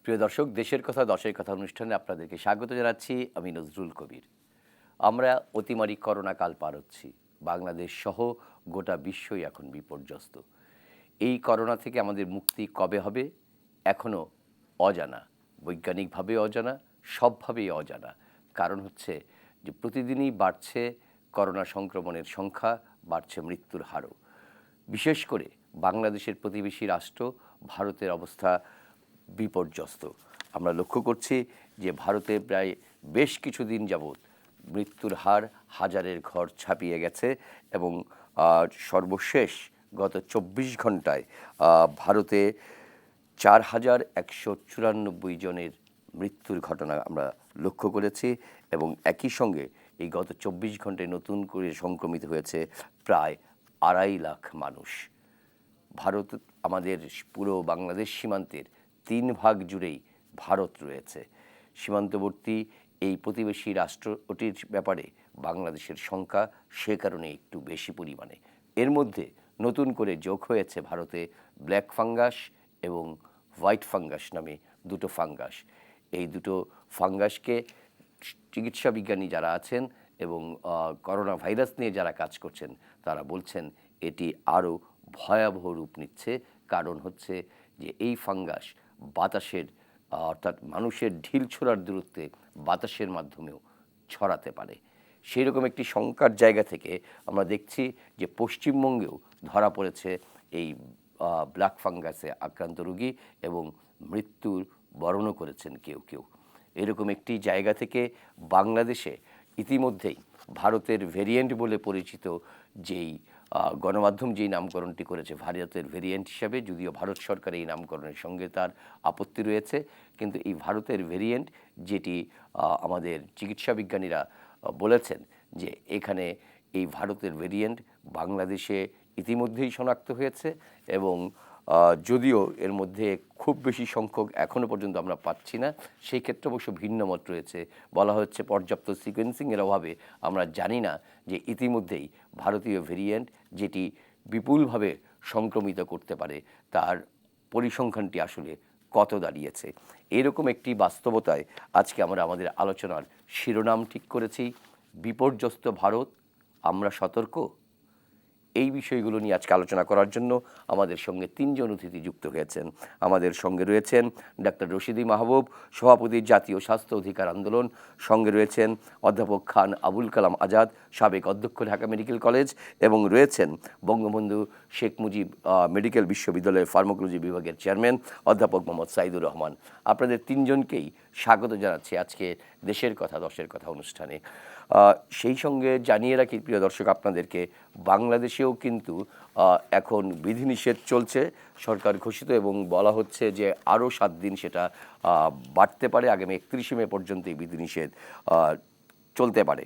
প্রিয় দর্শক, দেশের কথা দশের কথা অনুষ্ঠানে আপনাদেরকে স্বাগত জানাচ্ছি। আমি নজরুল কবির। আমরা অতিমারি করোনা কাল পার হচ্ছি। বাংলাদেশ সহ গোটা বিশ্বই এখন বিপর্যস্ত। এই করোনা থেকে আমাদের মুক্তি কবে হবে এখনও অজানা। বৈজ্ঞানিকভাবে অজানা, সবভাবেই অজানা। কারণ হচ্ছে যে প্রতিদিনই বাড়ছে করোনা সংক্রমণের সংখ্যা, বাড়ছে মৃত্যুর হারও। বিশেষ করে বাংলাদেশের প্রতিবেশী রাষ্ট্র ভারতের অবস্থা বিপর্যস্ত। আমরা লক্ষ্য করছি যে ভারতে প্রায় বেশ কিছুদিন যাবৎ মৃত্যুর হার হাজারের ঘর ছাপিয়ে গেছে এবং সর্বশেষ গত ২৪ ঘণ্টায় ভারতে ৪,১৯৪ জনের মৃত্যুর ঘটনা আমরা লক্ষ্য করেছি এবং একই সঙ্গে এই গত ২৪ ঘণ্টায় নতুন করে সংক্রমিত হয়েছে প্রায় ২.৫ লাখ মানুষ। ভারত, আমাদের পুরো বাংলাদেশ সীমান্তের ৩ ভাগ জুড়েই ভারত রয়েছে। সীমান্তবর্তী এই প্রতিবেশী রাষ্ট্রটির ব্যাপারে বাংলাদেশের শঙ্কা সে কারণে একটু বেশি পরিমাণে। এর মধ্যে নতুন করে যোগ হয়েছে ভারতে ব্ল্যাক ফাঙ্গাস এবং হোয়াইট ফাঙ্গাস নামে দুটো ফাঙ্গাস। এই দুটো ফাঙ্গাসকে চিকিৎসা বিজ্ঞানী যারা আছেন এবং করোনা ভাইরাস নিয়ে যারা কাজ করছেন তারা বলছেন এটি আরও ভয়াবহ রূপ নিচ্ছে। কারণ হচ্ছে যে এই ফাঙ্গাস বাতাসের অর্থাৎ মানুষের ঢিল ছোড়ার দূরত্বে বাতাসের মাধ্যমেও ছড়াতে পারে। সেই রকম একটি শঙ্কার জায়গা থেকে আমরা দেখছি যে পশ্চিমবঙ্গেও ধরা পড়েছে এই ব্ল্যাক ফাঙ্গাসে আক্রান্ত রোগী এবং মৃত্যুর বরণও করেছেন কেউ কেউ। এরকম একটি জায়গা থেকে বাংলাদেশে ইতিমধ্যেই ভারতের ভেরিয়েন্ট বলে পরিচিত যেই গণমাধ্যম যেই নামকরণটি করেছে ভারতের ভেরিয়েন্ট হিসাবে, যদিও ভারত সরকার এই নামকরণের সঙ্গে তার আপত্তি রয়েছে, কিন্তু এই ভারতের ভেরিয়েন্ট যেটি আমাদের চিকিৎসা বিজ্ঞানীরা বলেছেন যে এখানে এই ভারতের ভেরিয়েন্ট বাংলাদেশে ইতিমধ্যেই শনাক্ত হয়েছে এবং যদিও এর মধ্যে খুব বেশি সংখ্যক এখনও পর্যন্ত আমরা পাচ্ছি না, সেই ক্ষেত্রে অবশ্য ভিন্ন মত রয়েছে। বলা হচ্ছে পর্যাপ্ত সিকোয়েন্সিংয়ের অভাবে আমরা জানি না যে ইতিমধ্যেই ভারতীয় ভেরিয়েন্ট যেটি বিপুলভাবে সংক্রমিত করতে পারে তার পরিসংখ্যানটি আসলে কত দাঁড়িয়েছে। এরকম একটি বাস্তবতায় আজকে আমরা আমাদের আলোচনার শিরোনাম ঠিক করেছি, বিপর্যস্ত ভারত, আমরা সতর্ক। এই বিষয়গুলো নিয়ে আজকে আলোচনা করার জন্য আমাদের সঙ্গে ৩ জন অতিথি যুক্ত হয়েছেন। আমাদের সঙ্গে রয়েছেন ডাক্তার রশিদি মাহবুব, সভাপতি জাতীয় স্বাস্থ্য অধিকার আন্দোলন। সঙ্গে রয়েছেন অধ্যাপক খান আবুল কালাম আজাদ, সাবেক অধ্যক্ষ ঢাকা মেডিকেল কলেজ, এবং রয়েছেন বঙ্গবন্ধু শেখ মুজিব মেডিকেল বিশ্ববিদ্যালয়ের ফার্মাকোলজি বিভাগের চেয়ারম্যান অধ্যাপক মোহাম্মদ সাইদুর রহমান। আপনাদের ৩ জনকেই স্বাগত জানাচ্ছি আজকে দেশের কথা দশের কথা অনুষ্ঠানে। সেই সঙ্গে জানিয়ে রাখি প্রিয় দর্শক আপনাদেরকে, বাংলাদেশেও কিন্তু এখন বিধিনিষেধ চলছে, সরকার ঘোষিত, এবং বলা হচ্ছে যে আরও 7 দিন সেটা বাড়তে পারে। আগামী 31শে মে পর্যন্ত এই বিধিনিষেধ চলতে পারে,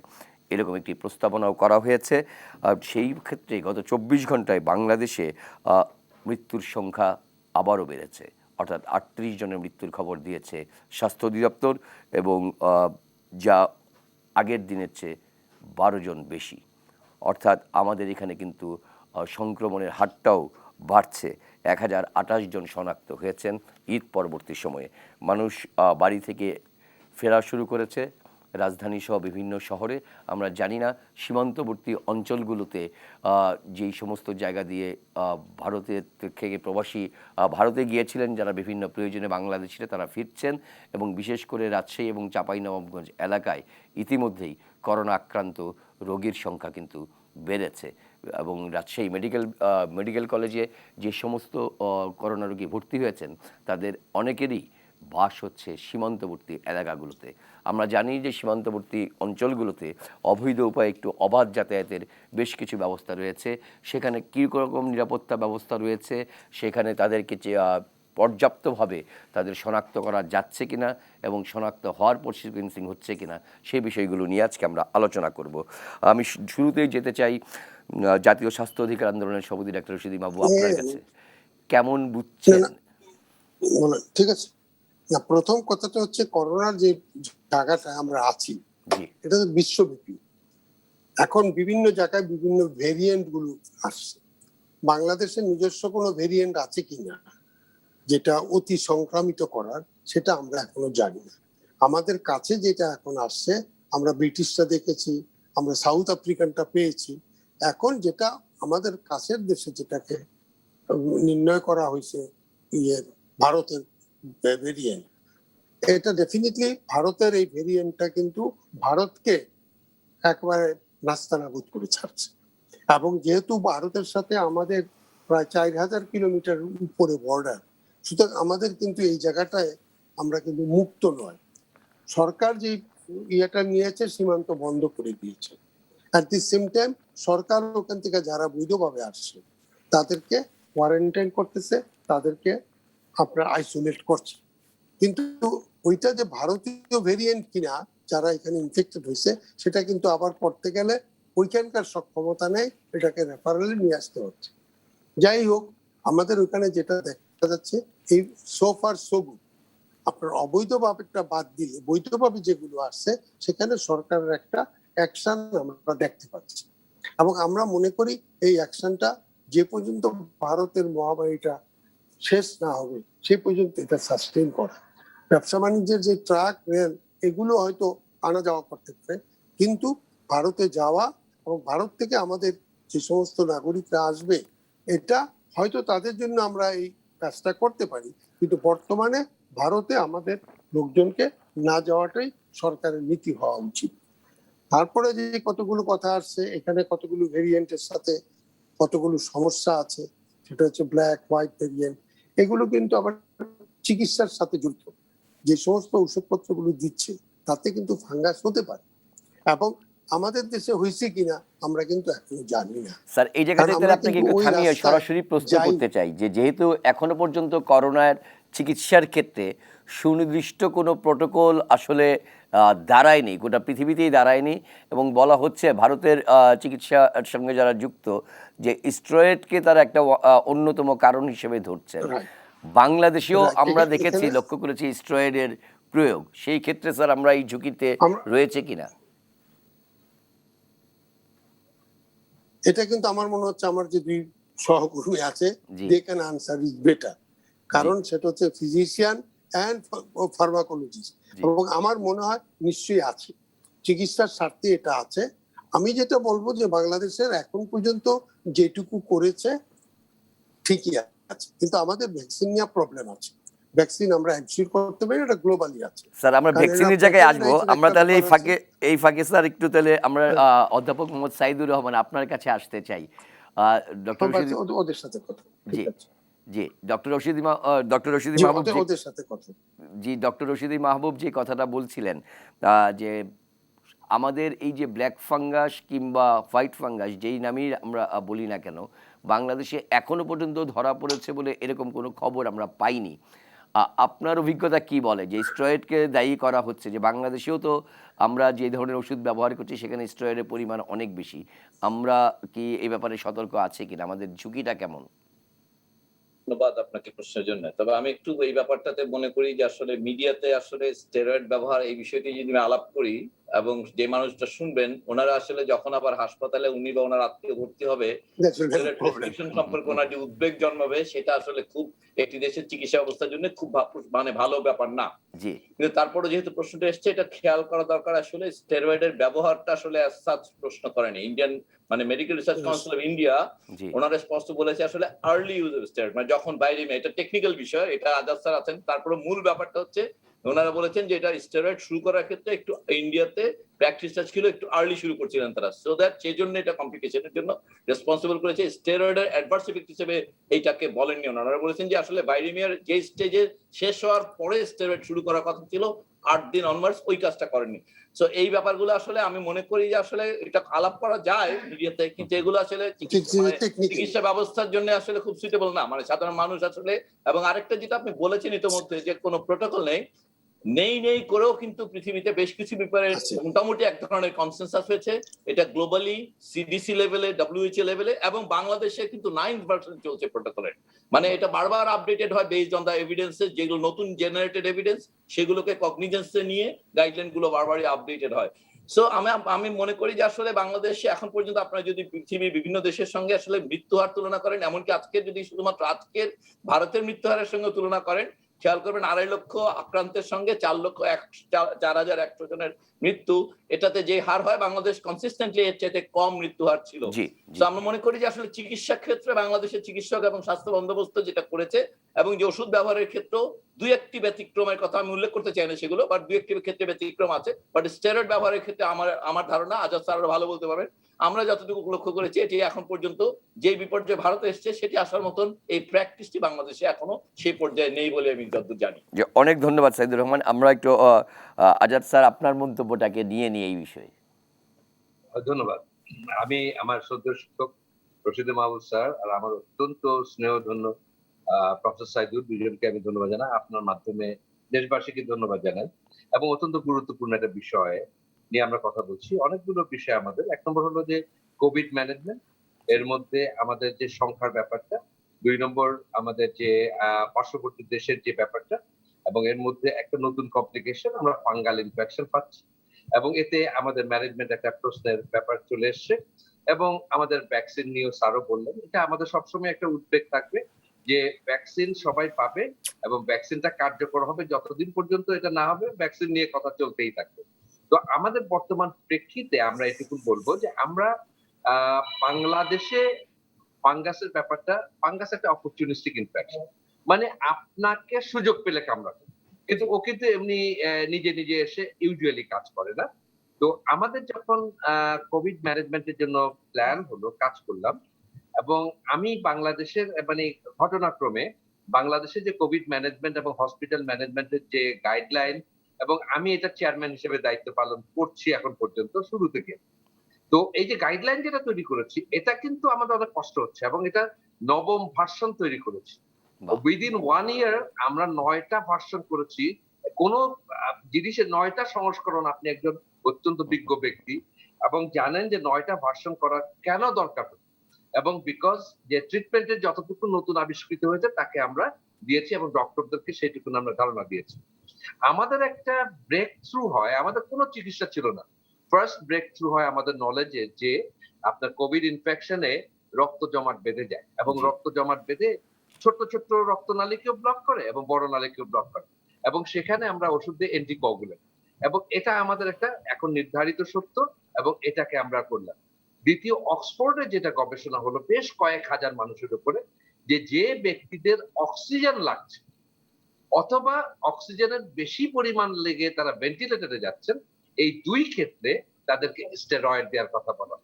এরকম একটি প্রস্তাবনাও করা হয়েছে। সেই ক্ষেত্রে গত 24 ঘণ্টায় বাংলাদেশে মৃত্যুর সংখ্যা আবারও বেড়েছে, অর্থাৎ 38 জনের মৃত্যুর খবর দিয়েছে স্বাস্থ্য অধিদপ্তর, এবং যা আগের দিনের চেয়ে 12 জন বেশি। অর্থাৎ আমাদের এখানে কিন্তু সংক্রমণের হারটাও বাড়ছে। 1028 জন শনাক্ত হয়েছেন ঈদ পরবর্তী সময়ে। মানুষ বাড়ি থেকে ফেরা শুরু করেছে রাজধানী সহ বিভিন্ন শহরে। আমরা জানি না সীমান্তবর্তী অঞ্চলগুলোতে যেই সমস্ত জায়গা দিয়ে ভারতের থেকে প্রবাসী ভারতে গিয়েছিলেন যারা বিভিন্ন প্রয়োজনে বাংলাদেশিরা, তারা ফিরছেন, এবং বিশেষ করে রাজশাহী এবং চাঁপাইনবাবগঞ্জ এলাকায় ইতিমধ্যেই করোনা আক্রান্ত রোগীর সংখ্যা কিন্তু বেড়েছে। এবং রাজশাহী মেডিকেল কলেজে যে সমস্ত করোনা রোগী ভর্তি হয়েছেন তাদের অনেকেরই বাস হচ্ছে সীমান্তবর্তী এলাকাগুলোতে। আমরা জানি যে সীমান্তবর্তী অঞ্চলগুলোতে অবৈধ উপায়ে একটু অবাধ যাতায়াতের বেশ কিছু ব্যবস্থা রয়েছে। সেখানে কীরকম নিরাপত্তা ব্যবস্থা রয়েছে, সেখানে তাদেরকে পর্যাপ্তভাবে তাদের শনাক্ত করা যাচ্ছে কিনা এবং শনাক্ত হওয়ার পর সিকোয়েন্সিং হচ্ছে কিনা, সেই বিষয়গুলো নিয়ে আজকে আমরা আলোচনা করব। আমি শুরুতেই যেতে চাই জাতীয় স্বাস্থ্য অধিকার আন্দোলনের সভাপতি ডাক্তার রশিদি মাহবুব, আপনার কাছে কেমন বুঝছেন? ঠিক আছে, না, প্রথম কথাটা হচ্ছে করোনার যে জায়গাটা আমরা আছি এটা তো বিশ্বব্যাপী। এখন বিভিন্ন জায়গায় বিভিন্ন ভেরিয়েন্ট গুলো আসছে। বাংলাদেশের নিজস্ব কোনো ভেরিয়েন্ট আছে কিনা যেটা অতি সংক্রামিত করার, সেটা আমরা এখনো জানি না। আমাদের কাছে যেটা এখন আসছে, আমরা ব্রিটিশটা দেখেছি, আমরা সাউথ আফ্রিকানটা পেয়েছি। এখন যেটা আমাদের কাছের দেশে যেটাকে নির্ণয় করা হয়েছে, ভারতের ভেরিয়েন্ট, এটা ডেফিনেটলি ভারতের এই ভেরিয়েন্টটা কিন্তু ভারতকে একবারে নাস্তানাবুদ করে ছাড়ছে। এবং যেহেতু ভারতের সাথে আমাদের প্রায় 4000 কিলোমিটার উপরে বর্ডার, সুতরাং আমাদের কিন্তু এই জায়গাটায় আমরা কিন্তু মুক্ত নয়। সরকার যে ইয়েটা নিয়েছে, সীমান্ত বন্ধ করে দিয়েছে। অ্যাট দি সেম টাইম সরকার ওখান থেকে যারা বৈধভাবে আসছে তাদেরকে কোয়ারেন্টাইন করতেছে, তাদেরকে আপনার আইসোলেট করছে। কিন্তু ওইটা যে ভারতীয় ভেরিয়েন্ট কিনা যারা এখানে ইনফেক্টেড হয়েছে, সেটা কিন্তু আবার করতে গেলে ওইখানকার সক্ষমতা নেই, এটাকে রেফারেলে নিয়ে আসতে হচ্ছে। যাই হোক, আমাদের ওইখানে যেটা দেখা যাচ্ছে, এই সোফার সবু আপনার অবৈধভাবেটা বাদ দিলে বৈধভাবে যেগুলো আসছে, সেখানে সরকারের একটা অ্যাকশন আমরা দেখতে পাচ্ছি। এবং আমরা মনে করি এই অ্যাকশনটা যে পর্যন্ত ভারতের মহামারীটা শেষ না হবে সেই পর্যন্ত এটা সাস্টেইন করা। ব্যবসা বাণিজ্যের যে ট্রাক, রেল, এগুলো হয়তো আনা যাওয়া করতে পারে, কিন্তু ভারতে যাওয়া এবং ভারত থেকে আমাদের যে সমস্ত নাগরিকরা আসবে, এটা হয়তো তাদের জন্য আমরা এই কাজটা করতে পারি, কিন্তু বর্তমানে ভারতে আমাদের লোকজনকে না যাওয়াটাই সরকারের নীতি হওয়া উচিত। তারপরে যে কতগুলো কথা আসছে, এখানে কতগুলো ভেরিয়েন্টের সাথে কতগুলো সমস্যা আছে, সেটা হচ্ছে ব্ল্যাক, হোয়াইট ভেরিয়েন্ট। এগুলো কিন্তু আবার চিকিৎসার সাথে যুক্ত। যে সমস্ত ওষুধপত্রগুলো দিচ্ছে তাতে কিন্তু ফাঙ্গাস হতে পারে, এবং আমাদের দেশে হয়েছে কিনা আমরা কিন্তু এখনো জানি না। স্যার, এই জায়গাতে আপনাকে একটু থামিয়ে সরাসরি প্রশ্ন করতে চাই যে যেহেতু এখনো পর্যন্ত করোনার চিকিৎসার ক্ষেত্রে সুনির্দিষ্ট কোনো প্রোটোকল আসলে দাঁড়ায়নি, গোটা পৃথিবীতেই দাঁড়ায়নি, এবং বলা হচ্ছে ভারতের চিকিৎসার সঙ্গে যারা যুক্ত যে স্টেরয়েডকে তারা একটা অন্যতম কারণ হিসেবে ধরছেন। বাংলাদেশেও আমরা দেখেছি, লক্ষ্য করেছি স্টেরয়েডের প্রয়োগ। সেই ক্ষেত্রে স্যার আমরা এই ঝুঁকিতে রয়েছে কিনা? এটা কিন্তু আমার মনে হচ্ছে আমার যে দুই সহকর্মী আছে, they can answer is better. কারণ সেটা হচ্ছে ফিজিশিয়ান অ্যান্ড ফার্মাকোলজিস্ট, এবং আমার মনে হয় নিশ্চয়ই আছে, চিকিৎসার স্বার্থে এটা আছে। আমি যেটা বলবো যে বাংলাদেশের এখন পর্যন্ত যেটুকু করেছে ঠিকই আছে, কিন্তু আমাদের ভ্যাকসিন নিয়ে প্রবলেম আছে। ভ্যাকসিন আমরা এনশিওর করতে পারি, এটা গ্লোবালি আছে। স্যার, আমরা ভ্যাকসিনের জায়গায় আসবো। আমরা তাহলে এই ফাঁকে স্যার একটু তাহলে আমরা অধ্যাপক মোহাম্মদ সাইদুর রহমান আপনার কাছে আসতে চাই। ডক্টর ওদের সাথে কথা, জি জি, ডক্টর রশিদি মাহবুব ওদের সাথে কথা, জি, ডক্টর রশিদি মাহবুব যে কথাটা বলছিলেন, যে আমাদের এই যে ব্ল্যাক ফাঙ্গাস কিংবা হোয়াইট ফাঙ্গাস যেই নামেই আমরা বলি না কেন, বাংলাদেশে এখনো পর্যন্ত ধরা পড়েছে বলে এরকম কোনো খবর আমরা পাইনি। আপনার অভিজ্ঞতা কি বলে যে স্টেরয়েডকে দায়ী করা হচ্ছে, যে বাংলাদেশেও তো আমরা যে ধরনের ওষুধ ব্যবহার করছি সেখানে স্টেরয়েডের পরিমাণ অনেক বেশি, আমরা কি এই ব্যাপারে সতর্ক আছে কিনা, আমাদের ঝুঁকিটা কেমন? ধন্যবাদ আপনাকে প্রশ্নের জন্য। তবে আমি একটু এই ব্যাপারটাতে মনে করি যে আসলে মিডিয়াতে আসলে স্টেরয়েড ব্যবহার এই বিষয়টি যদি আমি আলাপ করি এবং যে মানুষটা শুনবেন ওনারা আসলে যখন আবার হাসপাতালে উনি বা ওনার আত্মীয় ভর্তি হবে, প্রেসক্রিপশন সম্পর্কে ওনার যে উদ্বেগ জন্মাবে সেটা আসলে খুব একটি দেশের চিকিৎসা ব্যবস্থার জন্য খুব মানে ভালো ব্যাপার না। কিন্তু তারপরে যেহেতু প্রশ্নটা এসছে, এটা খেয়াল করা দরকার আসলে স্টেরয়েডের ব্যবহারটা আসলে প্রশ্ন করেনি ইন্ডিয়ান মানে medical research council of India. ওনারা স্পষ্ট বলেছে আসলে আর্লি ইউজ অফ স্টেরয়েড, মানে যখন বাইরে, এটা টেকনিক্যাল বিষয়, এটা আজাদ স্যার আছেন। তারপরে মূল ব্যাপারটা হচ্ছে ওনারা বলেছেন যে এটা স্টেরয়েড শুরু করার ক্ষেত্রে একটু ইন্ডিয়াতে প্র্যাকটিসটা ছিল একটু আর্লি শুরু করছিলেন তারা, সো দ্যাট সেই জন্য এটা কমপ্লিকেশনের জন্য রেসপন্সিবল করেছে। স্টেরয়েডের অ্যাডভার্স ইফেক্ট হিসেবে এইটাকে বলেননি ওনারা, বলেছেন যে আসলে ভাইরামিয়ার যে স্টেজে শেষ হওয়ার পরে স্টেরয়েড শুরু করার কথা ছিল 8 দিন অনওয়ার্ডস, ওই কাজটা করেননি। সো এই ব্যাপারগুলো আসলে আমি মনে করি যে আসলে এটা আলাপ করা যায় মিডিয়াতে, কিন্তু এগুলো আসলে চিকিৎসা ব্যবস্থার জন্য আসলে খুব সুইটেবল না, মানে সাধারণ মানুষ আসলে। এবং আরেকটা যেটা আপনি বলেছেন ইতিমধ্যে যে কোনো প্রোটোকল নেই করেও কিন্তু পৃথিবীতে বেশ কিছু ব্যাপারে মোটামুটি এক ধরনের কনসেনসাস হয়েছে। এটা গ্লোবালি সিডিসি লেভেলে, ডব্লিউএইচও লেভেলে, এবং বাংলাদেশে কিন্তু 9th ভার্সন চলছে প্রোটোকলের। মানে এটা বারবার আপডেটেড হয় বেসড অন দা এভিডেন্সেস, যেগুলো নতুন জেনারেটেড এভিডেন্স সেগুলোকে কগনিজেন্সে নিয়ে গাইডলাইন গুলো বারবারই আপডেটেড হয়। সো আমি মনে করি যে আসলে বাংলাদেশে এখন পর্যন্ত আপনারা যদি পৃথিবীর বিভিন্ন দেশের সঙ্গে আসলে মৃত্যু হার তুলনা করেন, এমনকি আজকের যদি শুধুমাত্র আজকের ভারতের মৃত্যু হারের সঙ্গে তুলনা করেন, খেয়াল করবেন 2.5 লক্ষ আক্রান্তের সঙ্গে 4,100 জনের মৃত্যু, এটাতে যে হার হয় বাংলাদেশ কনসিস্টেন্টলি এর চাইতে কম মৃত্যু হার ছিল। জি তো আমরা মনে করি যে আসলে চিকিৎসা ক্ষেত্রে বাংলাদেশের চিকিৎসক এবং স্বাস্থ্য বন্দোবস্ত যেটা করেছে, এবং যে ওষুধ ব্যবহারের ক্ষেত্রেও 2-1টি ব্যতিক্রমের কথা আমি উল্লেখ করতে চাই না সেগুলো, বাট 2-1টি ক্ষেত্রে ব্যতিক্রম আছে। বাট স্টেরয়েড ব্যবহারের ক্ষেত্রে আমার ধারণা, আজাদ স্যার আরো ভালো বলতে পারবেন, আমরা যতটুকু লক্ষ্য করেছি এটি এখন পর্যন্ত যে বিপর্যয় ভারতে এসছে সেটি আসার মতন এই প্র্যাকটিসটি বাংলাদেশে এখনো সেই পর্যায়ে নেই বলে আমি যতদূর জানি। যে অনেক ধন্যবাদ সাইদুর রহমান। আমরা একটু আজাদ স্যার আপনার মন্তব্যটাকে নিয়ে নিয়ে এই বিষয়ে। ধন্যবাদ। আমি আমার শ্রদ্ধেয় শিক্ষক রশিদ মাহবুব স্যার আর আমার অত্যন্ত স্নেহধন্য প্রফেসর সাইদুর, দুজনকে আমি ধন্যবাদ জানাই। আপনার মাধ্যমে দেশবাসীকে ধন্যবাদ জানাই। এবং অত্যন্ত গুরুত্বপূর্ণ একটা বিষয় নিয়ে আমরা কথা বলছি। অনেকগুলো বিষয় আমাদের। ১ নম্বর হলো যে কোভিড ম্যানেজমেন্ট, এর মধ্যে আমাদের যে সংখ্যার ব্যাপারটা, ২ নম্বর আমাদের যে পার্শ্ববর্তী দেশের যে ব্যাপারটা, এবং এর মধ্যে একটা নতুন কমপ্লিকেশন, আমরা ফাঙ্গাল ইনফেকশন পাচ্ছি। এবং এতে আমাদের ম্যানেজমেন্ট একটা প্রশ্নের ব্যাপার চলে এসছে। এবং আমাদের ভ্যাকসিন নিয়েও স্যারও বললেন, এটা আমাদের সবসময় একটা উদ্বেগ থাকবে যে ভ্যাকসিন সবাই পাবে এবং ভ্যাকসিনটা কার্যকর হবে, যতদিন পর্যন্ত এটা না হবে ভ্যাকসিন নিয়ে কথা চলতেই থাকবে। তো আমাদের বর্তমান প্রেক্ষিতে আমরা এটুকু বলবো যে আমরা বাংলাদেশে ফাঙ্গাসের ব্যাপারটা, ফাঙ্গাস একটা অপরচুনিস্টিক ইনফেকশন, মানে আপনাকে সুযোগ পেলে কামড়াবে, কিন্তু ও কিন্তু এমনি নিজে নিজে এসে ইউজুয়ালি কাজ করে না। তো আমাদের যখন কোভিড ম্যানেজমেন্টের জন্য প্ল্যান হলো, কাজ করলাম, এবং আমি বাংলাদেশের মানে ঘটনাক্রমে বাংলাদেশে যে কোভিড ম্যানেজমেন্ট এবং হসপিটাল ম্যানেজমেন্টের যে গাইডলাইন, এবং আমি এটা চেয়ারম্যান হিসেবে দায়িত্ব পালন করছি এখন পর্যন্ত শুরু থেকে। তো এই যে গাইডলাইন যেটা তৈরি করেছি, এটা কিন্তু আমাদের অনেক কষ্ট হচ্ছে, এবং এটা ৯ম ভার্সন তৈরি করেছি। বাহ! উইদিন 1 ইয়ার আমরা ৯টা ভার্সন করেছি। কোন জিনিসের ৯টা সংস্করণ, আপনি একজন অত্যন্ত বিজ্ঞ ব্যক্তি এবং জানেন যে ৯টা ভার্সন করা কেন দরকার, এবং বিকজ যে ট্রিটমেন্টের যতটুকু নতুন আবিষ্কৃত হয়েছে তাকে আমরা দিয়েছি এবং ডক্টরদেরকে সেইটুকু আমরা ধারণা দিয়েছি। আমাদের একটা ব্রেক থ্রু হয়, আমাদের কোনো চিকিৎসা ছিল না। ফার্স্ট ব্রেক থ্রু হয় আমাদের নলেজে যে আপনার কোভিড ইনফেকশনে রক্ত জমাট বেঁধে যায়, এবং জি। রক্ত জমাট বেঁধে ছোট ছোট রক্তনালীকেও ব্লক করে এবং বড় নালীকেও ব্লক করে, এবং সেখানে আমরা ওষুধ দিই অ্যান্টিকোয়াগুলেন্ট, এবং এটা আমাদের একটা এখন নির্ধারিত সত্য, এবং এটাকে আমরা করলাম। দ্বিতীয়, অক্সফোর্ডে যেটা গবেষণা হলো বেশ কয়েক হাজার মানুষের উপরে, যে ব্যক্তিদের অক্সিজেন লাগছে অথবা অক্সিজেনের বেশি পরিমাণ লেগে তারা ভেন্টিলেটরে যাচ্ছেন, এই ২ ক্ষেত্রে তাদেরকে স্টেরয়েড দেওয়ার কথা বলা।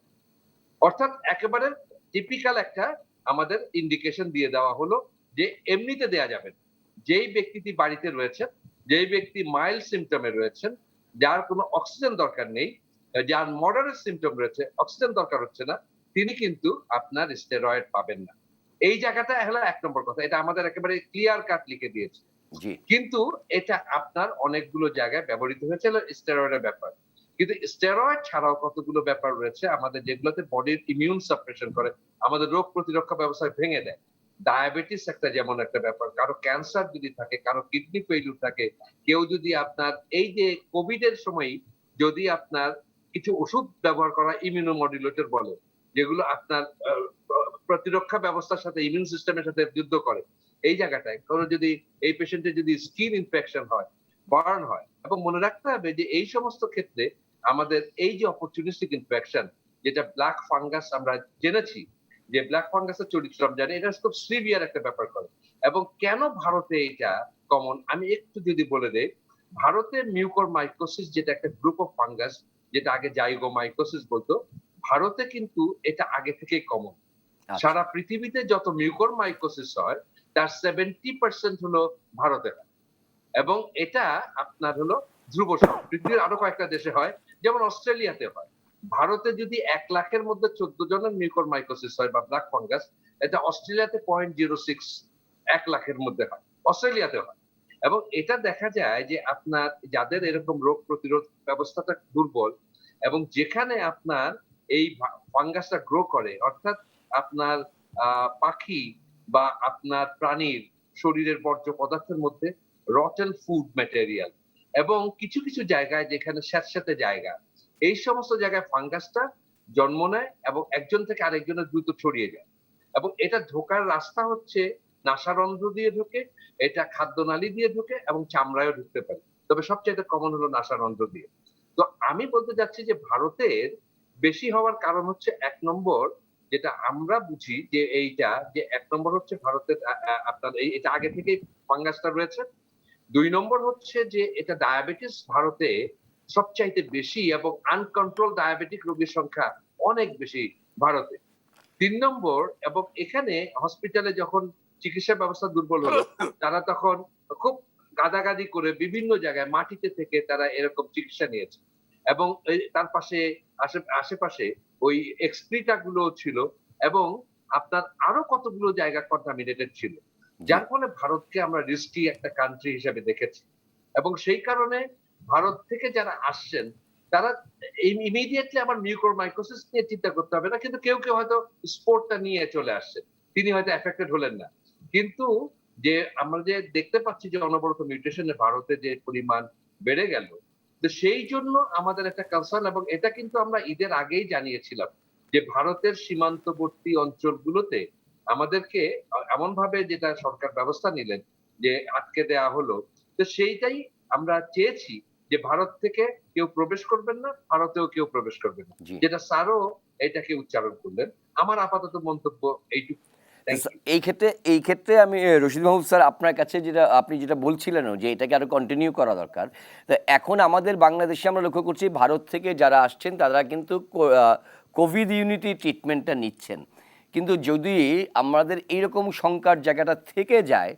অর্থাৎ একেবারে টিপিক্যাল একটা আমাদের ইন্ডিকেশন দিয়ে দেওয়া হলো যে এমনিতে দেয়া যাবে না। যেই ব্যক্তিটি বাড়িতে রয়েছেন, যেই ব্যক্তি মাইল্ড সিম্পটমে রয়েছেন, যার কোনো অক্সিজেন দরকার নেই, যার মডারেট সিম্পটম রয়েছে, অক্সিজেন দরকার হচ্ছে না, তিনি কিন্তু আপনার স্টেরয়েড পাবেন না। এই জায়গাটা হলো ১ নম্বর কথা। এটা আমাদের একেবারে ক্লিয়ার কাট লিখে দিয়েছে। জি, কিন্তু এটা আপনার অনেকগুলো জায়গায় ব্যবহৃত হয়েছে স্টেরয়েডের ব্যাপার। কিন্তু স্টেরয়েড ছাড়াও কতগুলো ব্যাপার রয়েছে আমাদের, যেগুলোতে বডির ইমিউন সাপ্রেশন করে, আমাদের রোগ প্রতিরক্ষা ব্যবস্থা ভেঙে দেয়। ডায়াবেটিস একটা যেমন একটা ব্যাপার, কারো ক্যান্সার যদি থাকে, কারো কিডনি ফেইলিউর থাকে, কেউ যদি আপনার এই যে কোভিড এর সময় যদি আপনার কিছু ওষুধ ব্যবহার করা ইমিউনোমডুলেটর বলে, যেগুলো আপনার প্রতিরক্ষা ব্যবস্থার সাথে, ইমিউন সিস্টেমের সাথে যুদ্ধ করে, এই জায়গাটায় কারো যদি এই পেশেন্টের যদি স্কিন ইনফেকশন হয়, বার্ন হয়, এবং মনে রাখতে হবে যে এই সমস্ত ক্ষেত্রে আমাদের এই যে অপরচুনিস্টিক ইনফেকশন, যেটা ব্ল্যাক ফাঙ্গাস আমরা জেনেছি যে ব্ল্যাক ফাঙ্গাসের চরিত্র আমরা জানি, এটা খুব সিভিয়ার একটা ব্যাপার করে। এবং কেন ভারতে এটা কমন আমি একটু যদি বলে দেই, ভারতে মিউকরমাইকোসিস যেটা একটা গ্রুপ অফ ফাঙ্গাস, যেটা আগে জাইগোমাইকোসিস বলতো, ভারতে কিন্তু এটা আগে থেকেই কমন। আচ্ছা, সারা পৃথিবীতে যত মিউকরমাইকোসিস হয় তার 70% হলো ভারতে হয়, এবং এটা আপনার হলো ধ্রুব সম। পৃথিবীর আরো কয়েকটা দেশে হয়, যেমন অস্ট্রেলিয়াতে হয়। ভারতে যদি ১ লাখের মধ্যে ১৪ জনের মিউকরমাইকোসিস হয় বা ব্ল্যাক ফাঙ্গাস, এটা অস্ট্রেলিয়াতে 0.06 ১ লাখের মধ্যে হয়, অস্ট্রেলিয়াতে হয়। এবং এটা দেখা যায় যে আপনার যাদের এরকম রোগ প্রতিরোধ ব্যবস্থাটা দুর্বল, এবং যেখানে আপনার এই ফাঙ্গাসটা গ্রো করে, অর্থাৎ আপনার পাখি বা আপনার প্রাণীর শরীরের বর্জ্য পদার্থের মধ্যে রটেন ফুড ম্যাটেরিয়াল, এবং কিছু কিছু জায়গায় যেখানে স্যাঁতস্যাঁতে জায়গা, এই সমস্ত জায়গায় ফাঙ্গাসটা জন্ম নেয় এবং একজন থেকে আরেকজনের দ্রুত ছড়িয়ে যায়। এবং এটা ঢোকার রাস্তা হচ্ছে নাসারন্ধ্র দিয়ে ঢোকে, এটা খাদ্যনালী দিয়ে ঢোকে এবং চামড়ায়ও ঢুকতে পারে। তবে সবচাইতে কমন হলো নাসারন্ধ্র দিয়ে। তো আমি বলতে চাচ্ছি যে ভারতের বেশি হওয়ার কারণ হচ্ছে ১ নম্বর, যেটা আমরা বুঝি যে এইটা যে ১ নম্বর হচ্ছে ভারতের আপনার এটা আগে থেকেই ফাঙ্গাসটা রয়েছে। ২ নম্বর হচ্ছে যে এটা ডায়াবেটিস ভারতে সবচাইতে বেশি এবং আনকন্ট্রোল ডায়াবেটিক রোগীর সংখ্যা অনেক বেশি ভারতে। ৩ নম্বর, এবং এখানে হসপিটালে যখন চিকিৎসা ব্যবস্থা দুর্বল হলো, তারা তখন খুব গাদাগাদি করে বিভিন্ন জায়গায় মাটিতে থেকে তারা এরকম চিকিৎসা নিয়েছে। এবং তার পাশে আশেপাশে ওই এক্সক্রিটা গুলো ছিল এবং আপনার আরো কতগুলো জায়গা কন্টামিনেটেড ছিল। যার ফলে ভারতকে আমরা রিস্কি একটা কান্ট্রি হিসেবে দেখেছি। এবং সেই কারণে ভারত থেকে যারা আসছেন তারা ইমিডিয়েটলি আমার মিউকোরমাইকোসিস নিয়ে চিন্তা করতে হবে না, কিন্তু কেউ কেউ হয়তো স্পোর্টটা নিয়ে চলে আসছে, তিনি হয়তো এফেক্টেড হলেন না। কিন্তু যে আমরা যে দেখতে পাচ্ছি যে অনবরত মিউটেশনে ভারতে যে পরিমাণ বেড়ে গেল, তো সেই জন্য আমাদের একটা কনসার্ন, এবং এটা কিন্তু আমরা ঈদের আগেই জানিয়েছিলাম যে ভারতের সীমান্তবর্তী অঞ্চলগুলোতে আমাদেরকে এমন ভাবে যেটা সরকার ব্যবস্থা নিলেন যে আটকে দেয়া হলো, তো সেইটাই আমরা চেয়েছি যে ভারত থেকে কেউ প্রবেশ করবেন না, ভারতেও কেউ প্রবেশ করবেন না, জি। যেটা স্যারও এটাকে উচ্চারণ করলেন। আমার আপাতত মন্তব্য এইটুকু। Thank you. এই ক্ষেত্রে আমি রশিদ মাহমুদ স্যার আপনার কাছে আপনি যেটা বলছিলেন যে এটাকে আরো কন্টিনিউ করা দরকার। তো এখন আমাদের বাংলাদেশে আমরা লক্ষ্য করছি ভারত থেকে যারা আসছেন তারা কিন্তু কোভিড ইউনিটি ট্রিটমেন্টটা নিচ্ছেন। কিন্তু যদি আমাদের এইরকম শঙ্কার জায়গাটা থেকে যায়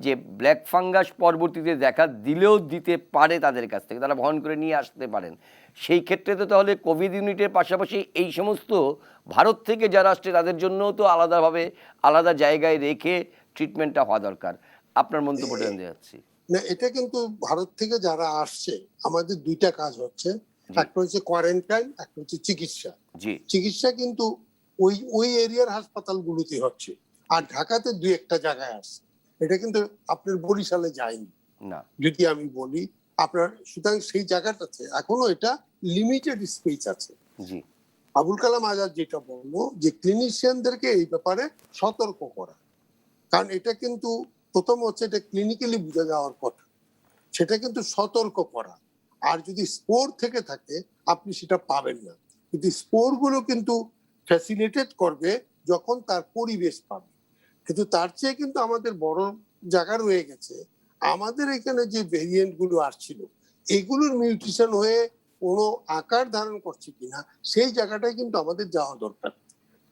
যে ব্ল্যাক ফাঙ্গাস পরবর্তীতে দেখা দিলেও দিতে পারে তাদের কাছ থেকে, তারা বহন করে নিয়ে আসতে পারেন, সেই ক্ষেত্রে তো তাহলে কোভিড ইউনিটের পাশাপাশি এই সমস্ত ভারত থেকে যারা আসছে তাদের জন্যও তো আলাদাভাবে আলাদা জায়গায় রেখে ট্রিটমেন্টটা হওয়া দরকার। আপনার মন্তব্যটা জানতে চাচ্ছি। না, এটা কিন্তু ভারত থেকে যারা আসছে আমাদের দুইটা কাজ হচ্ছে, জি। একটা হচ্ছে কোয়ারেন্টাইন, একটা হচ্ছে চিকিৎসা। জি। চিকিৎসা কিন্তু ওই ওই এরিয়ার হাসপাতালগুলোতে হচ্ছে, আর ঢাকাতে দুই একটা জায়গায় আসছে। এটা কিন্তু আপনার বরিশালে যায়নি না। যদি আমি বলি আপনার, সুতরাং সেই জায়গাটাতে এখনো এটা লিমিটেড স্পেস আছে। জি। আবুল কালাম আজাদ যেটা বলবো যে ক্লিনিশিয়ানদেরকে এই ব্যাপারে সতর্ক করা, কারণ এটা কিন্তু প্রথম হচ্ছে এটা ক্লিনিক্যালি বোঝা যাওয়ার কথা, সেটা কিন্তু সতর্ক করা। আর যদি স্পোর থেকে থাকে আপনি সেটা পাবেন না, কিন্তু স্পোর গুলো কিন্তু ফ্যাসিলিটেট করবে যখন তার পরিবেশ পাবে। কিন্তু তার চেয়ে কিন্তু আমাদের বড় জায়গা রয়ে গেছে, আমাদের এখানে যে ভেরিয়েন্ট গুলো আসছিল এগুলোর মিউটেশন হয়ে কোনো আকার ধারণ করছে কিনা সেই জায়গাটায় কিন্তু আমাদের যাওয়া দরকার।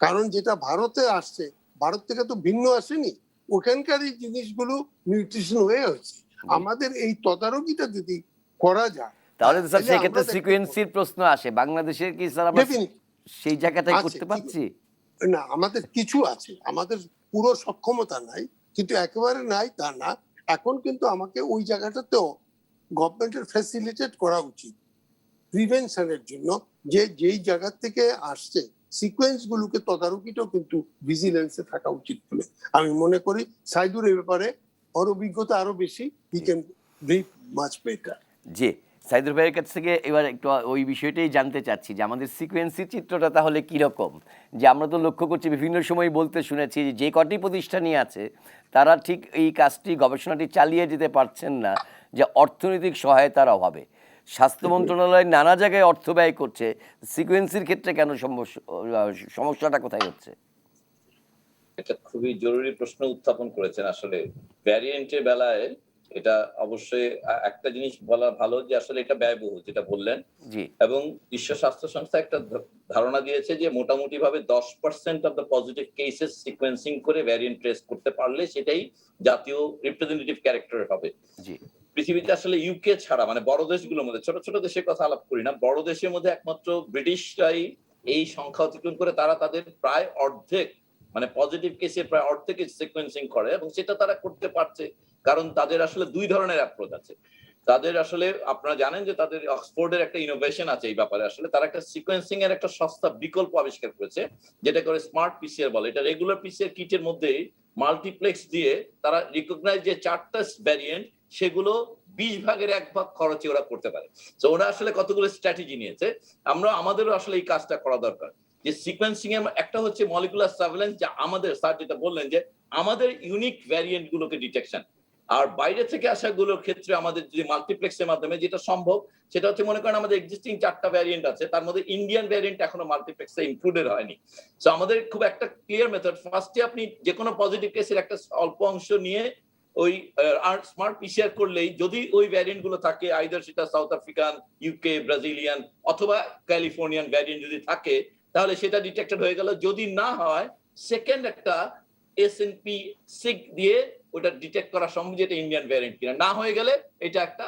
কারণ যেটা ভারতে আসছে, ভারত থেকে তো ভিন্ন আসেনি, ওখানকার এই জিনিসগুলো মিউটেশন হয়ে হয়েছে। আমাদের এই তদারকিটা যদি করা যায় তাহলে তো স্যার তাহলে সেক্ষেত্রে আমরা দেখতে সিকোয়েন্সির প্রশ্ন আসে, বাংলাদেশের কি স্যার আমরা Definitely সেই জায়গাটাই আছে, করতে পারছি? না আমাদের কিছু আছে, আমাদের পুরো সক্ষমতা নাই, কিন্তু একেবারে নাই তা না। এখন কিন্তু আমাকে ওই জায়গাটাতেও গভর্নমেন্টের ফ্যাসিলিটেট করা উচিত প্রিভেনশনের জন্য, যে যেই জায়গা থেকে আসছে সিকোয়েন্স গুলোকে তদারকিটাও কিন্তু ভিজিলেন্সে থাকা উচিত বলে আমি মনে করি। সাইদুর এই ব্যাপারে ওর অভিজ্ঞতা আরো বেশি, he can brief much better. জি, সাইদুর ভাইয়ের কাছ থেকে এবার একটু ওই বিষয়টাই জানতে চাচ্ছি যে আমাদের সিকোয়েন্সি চিত্রটা তাহলে কীরকম। যে আমরা তো লক্ষ্য করছি বিভিন্ন সময় বলতে শুনেছি যে কটি প্রতিষ্ঠানই আছে তারা ঠিক এই কাজটি গবেষণাটি চালিয়ে যেতে পারছেন না, যে অর্থনৈতিক সহায়তার অভাবে। স্বাস্থ্য মন্ত্রণালয় নানা জায়গায় অর্থ ব্যয় করছে, সিকোয়েন্সির ক্ষেত্রে কেন সমস্যাটা কোথায় হচ্ছে? এটা খুবই জরুরি প্রশ্ন উত্থাপন করেছেন। আসলে ভ্যারিয়েন্টের বেলায় এটা অবশ্যই একটা জিনিস বলা ভালো যে আসলে এটা ব্যয়বহুল, যেটা বললেন। জি। এবং বিশ্ব স্বাস্থ্য সংস্থা একটা ধারণা দিয়েছে যে মোটামুটি ভাবে 10% of the positive cases sequencing করে ভ্যারিয়েন্ট ট্রেস করতে পারলে সেটাই জাতীয় রিপ্রেজেন্টেটিভ ক্যারেক্টার হবে। জি। পৃথিবীতে আসলে ইউকে ছাড়া মানে বড় দেশগুলোর মধ্যে, ছোট ছোট দেশের কথা আলাপ করি না, বড় দেশের মধ্যে একমাত্র ব্রিটিশরাই এই সংখ্যা অতিক্রম করে তারা তাদের প্রায় অর্ধেক মানে পজিটিভ কেসের প্রায় অর্ধেক সিকোয়েন্সিং করে, এবং সেটা তারা করতে পারছে কারণ তাদের আসলে দুই ধরনের অ্যাপ্রোচ আছে। তাদের আসলে আপনারা জানেন যে তাদের অক্সফোর্ডের একটা ইনোভেশন আছে এই ব্যাপারে। আসলে তারা একটা সিকোয়েন্সিং এর একটা সস্তা বিকল্প আবিষ্কার করেছে যেটা করে স্মার্ট পিসিআর বলে। এটা রেগুলার পিসিআর কিটের মধ্যে মাল্টিপ্লেক্স দিয়ে তারা রিকগনাইজ যে 4টা ভ্যারিয়েন্ট সেগুলো 20 ভাগের 1 ভাগ খরচে ওরা করতে পারে। তো ওরা আসলে কতগুলো স্ট্র্যাটেজি নিয়েছে। আমাদেরও আসলে এই কাজটা করা দরকার। যে সিকোয়েন্সিং এর একটা হচ্ছে মলিকুলার সার্ভেইলেন্স, যা আমাদের স্যার যেটা বললেন যে আমাদের ইউনিক ভ্যারিয়েন্ট গুলোকে ডিটেকশন। আর বাইরে থেকে আসাগুলোর ক্ষেত্রে আমাদের যদি মাল্টিপ্লেক্সের মাধ্যমে যেটা সম্ভব, সেটা হচ্ছে মনে করেন আমাদের এক্সিস্টিং 4টা ভ্যারিয়েন্ট আছে, তার মধ্যে ইন্ডিয়ান ভ্যারিয়েন্ট এখনো মাল্টিপ্লেক্সে ইনক্লুডেড হয়নি। সো আমাদের খুব একটা ক্লিয়ার মেথড, ফার্স্টে আপনি যে কোনো পজিটিভ কেসের একটা অল্প অংশ নিয়ে ওই স্মার্ট পিসিআর করলেই যদি ওই ভ্যারিয়েন্ট গুলো থাকে, আইদার সেটা সাউথ আফ্রিকান, ইউকে, ব্রাজিলিয়ান অথবা ক্যালিফোর্নিয়ান ভ্যারিয়েন্ট যদি থাকে, তাহলে সেটা ডিটেক্টেড হয়ে গেল। যদি না হয়, সেকেন্ড একটা এসএনপি সিক দিয়ে ওটা ডিটেক্ট করা সম্ভব যে এটা ইন্ডিয়ান ভ্যারিয়েন্ট কিনা। না হয়ে গেলে এটা একটা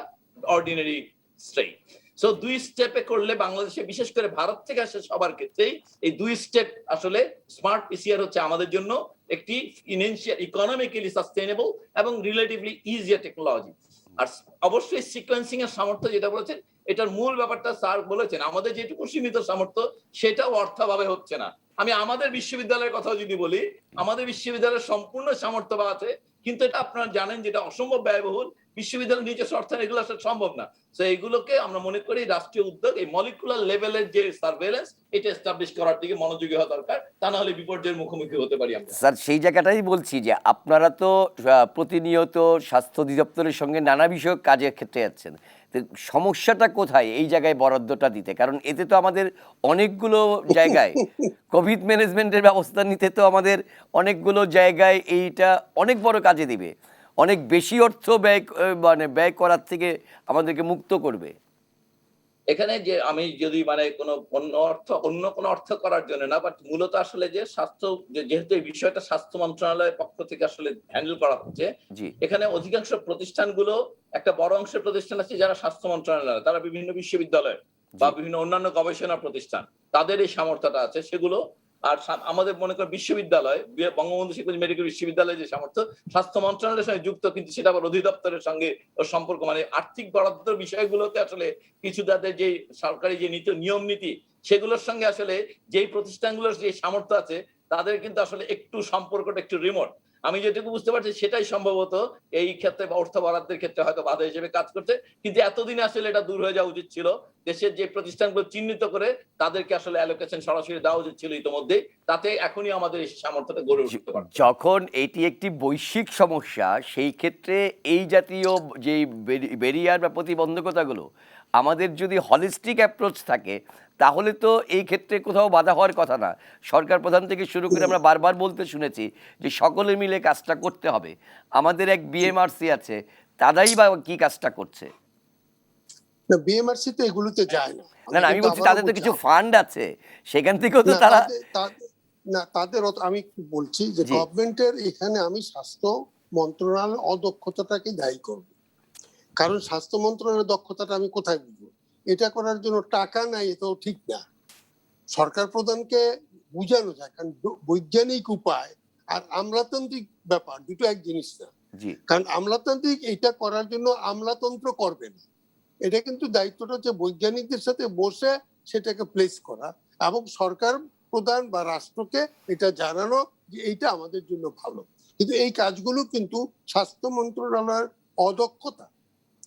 অর্ডিনারি স্ট্রেইন। সো 2 স্টেপে করলে বাংলাদেশে, বিশেষ করে ভারত থেকে আসে সবার ক্ষেত্রেই, এই 2 স্টেপ আসলে স্মার্ট পিসিআর হচ্ছে আমাদের জন্য একটি ফিনান্সিয়াল, ইকোনমিক্যালি সাস্টেইনেবল এবং রিলেটিভলি ইজিয়ার টেকনোলজি। আর অবশ্যই সিকোয়েন্সিং এর সামর্থ্য যেটা বলেছেন, এটার মূল ব্যাপারটা স্যার বলেছেন, আমাদের যেটুকু সীমিত সামর্থ্য সেটাও অর্থাভাবে হচ্ছে না। আমি আমাদের বিশ্ববিদ্যালয়ের কথা যদি বলি, আমাদের বিশ্ববিদ্যালয়ের সম্পূর্ণ সামর্থ্য আছে, কিন্তু এটা আপনারা জানেন যেটা অসম্ভব ব্যয়বহুল। বিশ্ববিদ্যালয়ের নিজস্ব অর্থায়ন এগুলো আসলে সম্ভব না। তো এইগুলোকে আমরা মনে করি রাষ্ট্রীয় উদ্যোগ, এই মলিকুলার লেভেলের যে সার্ভেলেন্স, এটা এস্টাবলিশ করার দিকে মনোযোগী হওয়া দরকার। তা না হলে বিপর্যয়ের মুখোমুখি হতে পারি আমরা। স্যার, সেই জায়গাটাই বলছি যে আপনারা তো প্রতিনিয়ত স্বাস্থ্য অধিদপ্তরের সঙ্গে নানা বিষয়ক কাজের ক্ষেত্রে যাচ্ছেন। তো সমস্যাটা কোথায় এই জায়গায় বরাদ্দটা দিতে? কারণ এতে তো আমাদের অনেকগুলো জায়গায় কোভিড ম্যানেজমেন্টের ব্যবস্থা নিতে তো আমাদের অনেকগুলো জায়গায় এইটা অনেক বড় কাজে দিবে, অনেক বেশি অর্থ ব্যয় করার থেকে আমাদেরকে মুক্ত করবে। এখানে যে আমি যদি অন্য কোনো অর্থ করার জন্য না, বাট মূলত আসলে যে স্বাস্থ্য, যেহেতু এই বিষয়টা স্বাস্থ্য মন্ত্রণালয়ের পক্ষ থেকে আসলে হ্যান্ডেল করা হচ্ছে, জি, এখানে অধিকাংশ প্রতিষ্ঠানগুলো, একটা বড় অংশের প্রতিষ্ঠান আছে যারা স্বাস্থ্য মন্ত্রণালয়, তারা বিভিন্ন বিশ্ববিদ্যালয় বা জি। বিভিন্ন অন্যান্য গবেষণা প্রতিষ্ঠান, তাদের এই সামর্থ্যটা আছে সেগুলো। আর আমাদের মনে করেন বিশ্ববিদ্যালয়, বঙ্গবন্ধু শেখ মুজিব মেডিকেল বিশ্ববিদ্যালয়ের যে সামর্থ্য সাস্থ্য মন্ত্রণালয়ের সঙ্গে যুক্ত, কিন্তু সেটা আবার অধিদপ্তরের সঙ্গে ওর সম্পর্ক, মানে আর্থিক বরাদ্দের বিষয়গুলোতে আসলে কিছু তাদের যে সরকারি যে নিয়ম নীতি, সেগুলোর সঙ্গে আসলে যেই প্রতিষ্ঠানগুলোর যে সামর্থ্য আছে, তাদের কিন্তু আসলে একটু সম্পর্কটা একটু রিমোট। আমি যেটুকু বুঝতে পারছি সেটাই সম্ভবত এই ক্ষেত্রে বা অর্থ বরাদ্দের ক্ষেত্রে হয়তো বাধা হিসেবে কাজ করছে। কিন্তু এতদিনে আসলে এটা দূর হয়ে যাওয়া উচিত ছিল। দেশের যে প্রতিষ্ঠানগুলো চিহ্নিত করে তাদেরকে আসলে অ্যালোকেশন সরাসরি দেওয়া উচিত ছিল ইতোমধ্যেই। তাতে এখনই আমাদের এই সামর্থ্যটা গড়ে উঠতে পারত। যখন এটি একটি বৈশ্বিক সমস্যা, সেই ক্ষেত্রে এই জাতীয় যে ব্যারিয়ার বা প্রতিবন্ধকতাগুলো, আমাদের যদি হলিস্টিক অ্যাপ্রোচ থাকে, তাহলে তো এই ক্ষেত্রে কোথাও বাধা হওয়ার কথা না। সরকার প্রধান থেকে শুরু করে আমরা বারবার বলতে শুনেছি যে সকলে মিলে কাজটা করতে হবে। আমাদের এক বিএমআরসি আছে, তারাই বা কি কাজটা করছে? না, বিএমআরসি তো এগুলোতে যায় না। না না, আমি কিন্তু বলছি আবারও তাদের তো বলছি, কিছু ফান্ড আছে, সেখান থেকেও তো না তারা। তাদের আমি একটু বলছি যে জি, গভর্নমেন্টের এখানে আমি স্বাস্থ্য মন্ত্রণালয়ের অদক্ষতাটাকে দায়ী করব। কারণ স্বাস্থ্য মন্ত্রণালয়ের দক্ষতাটা আমি কোথায় বুঝবো? এটা করার জন্য টাকা নাই, এটাও ঠিক না। সরকার প্রধানকে বুঝানো যায়, কারণ বৈজ্ঞানিক উপায় আর আমলাতান্ত্রিক ব্যাপার দুটো এক জিনিস না। জি, কারণ আমলাতান্ত্রিক এটা করার জন্য আমলাতন্ত্র করবে না, এটা কিন্তু দায়িত্বটা হচ্ছে বৈজ্ঞানিকদের সাথে বসে সেটাকে প্লেস করা এবং সরকার প্রধান বা রাষ্ট্রকে এটা জানানো যে এইটা আমাদের জন্য ভালো। কিন্তু এই কাজগুলো কিন্তু স্বাস্থ্য মন্ত্রণালয়ের অদক্ষতা,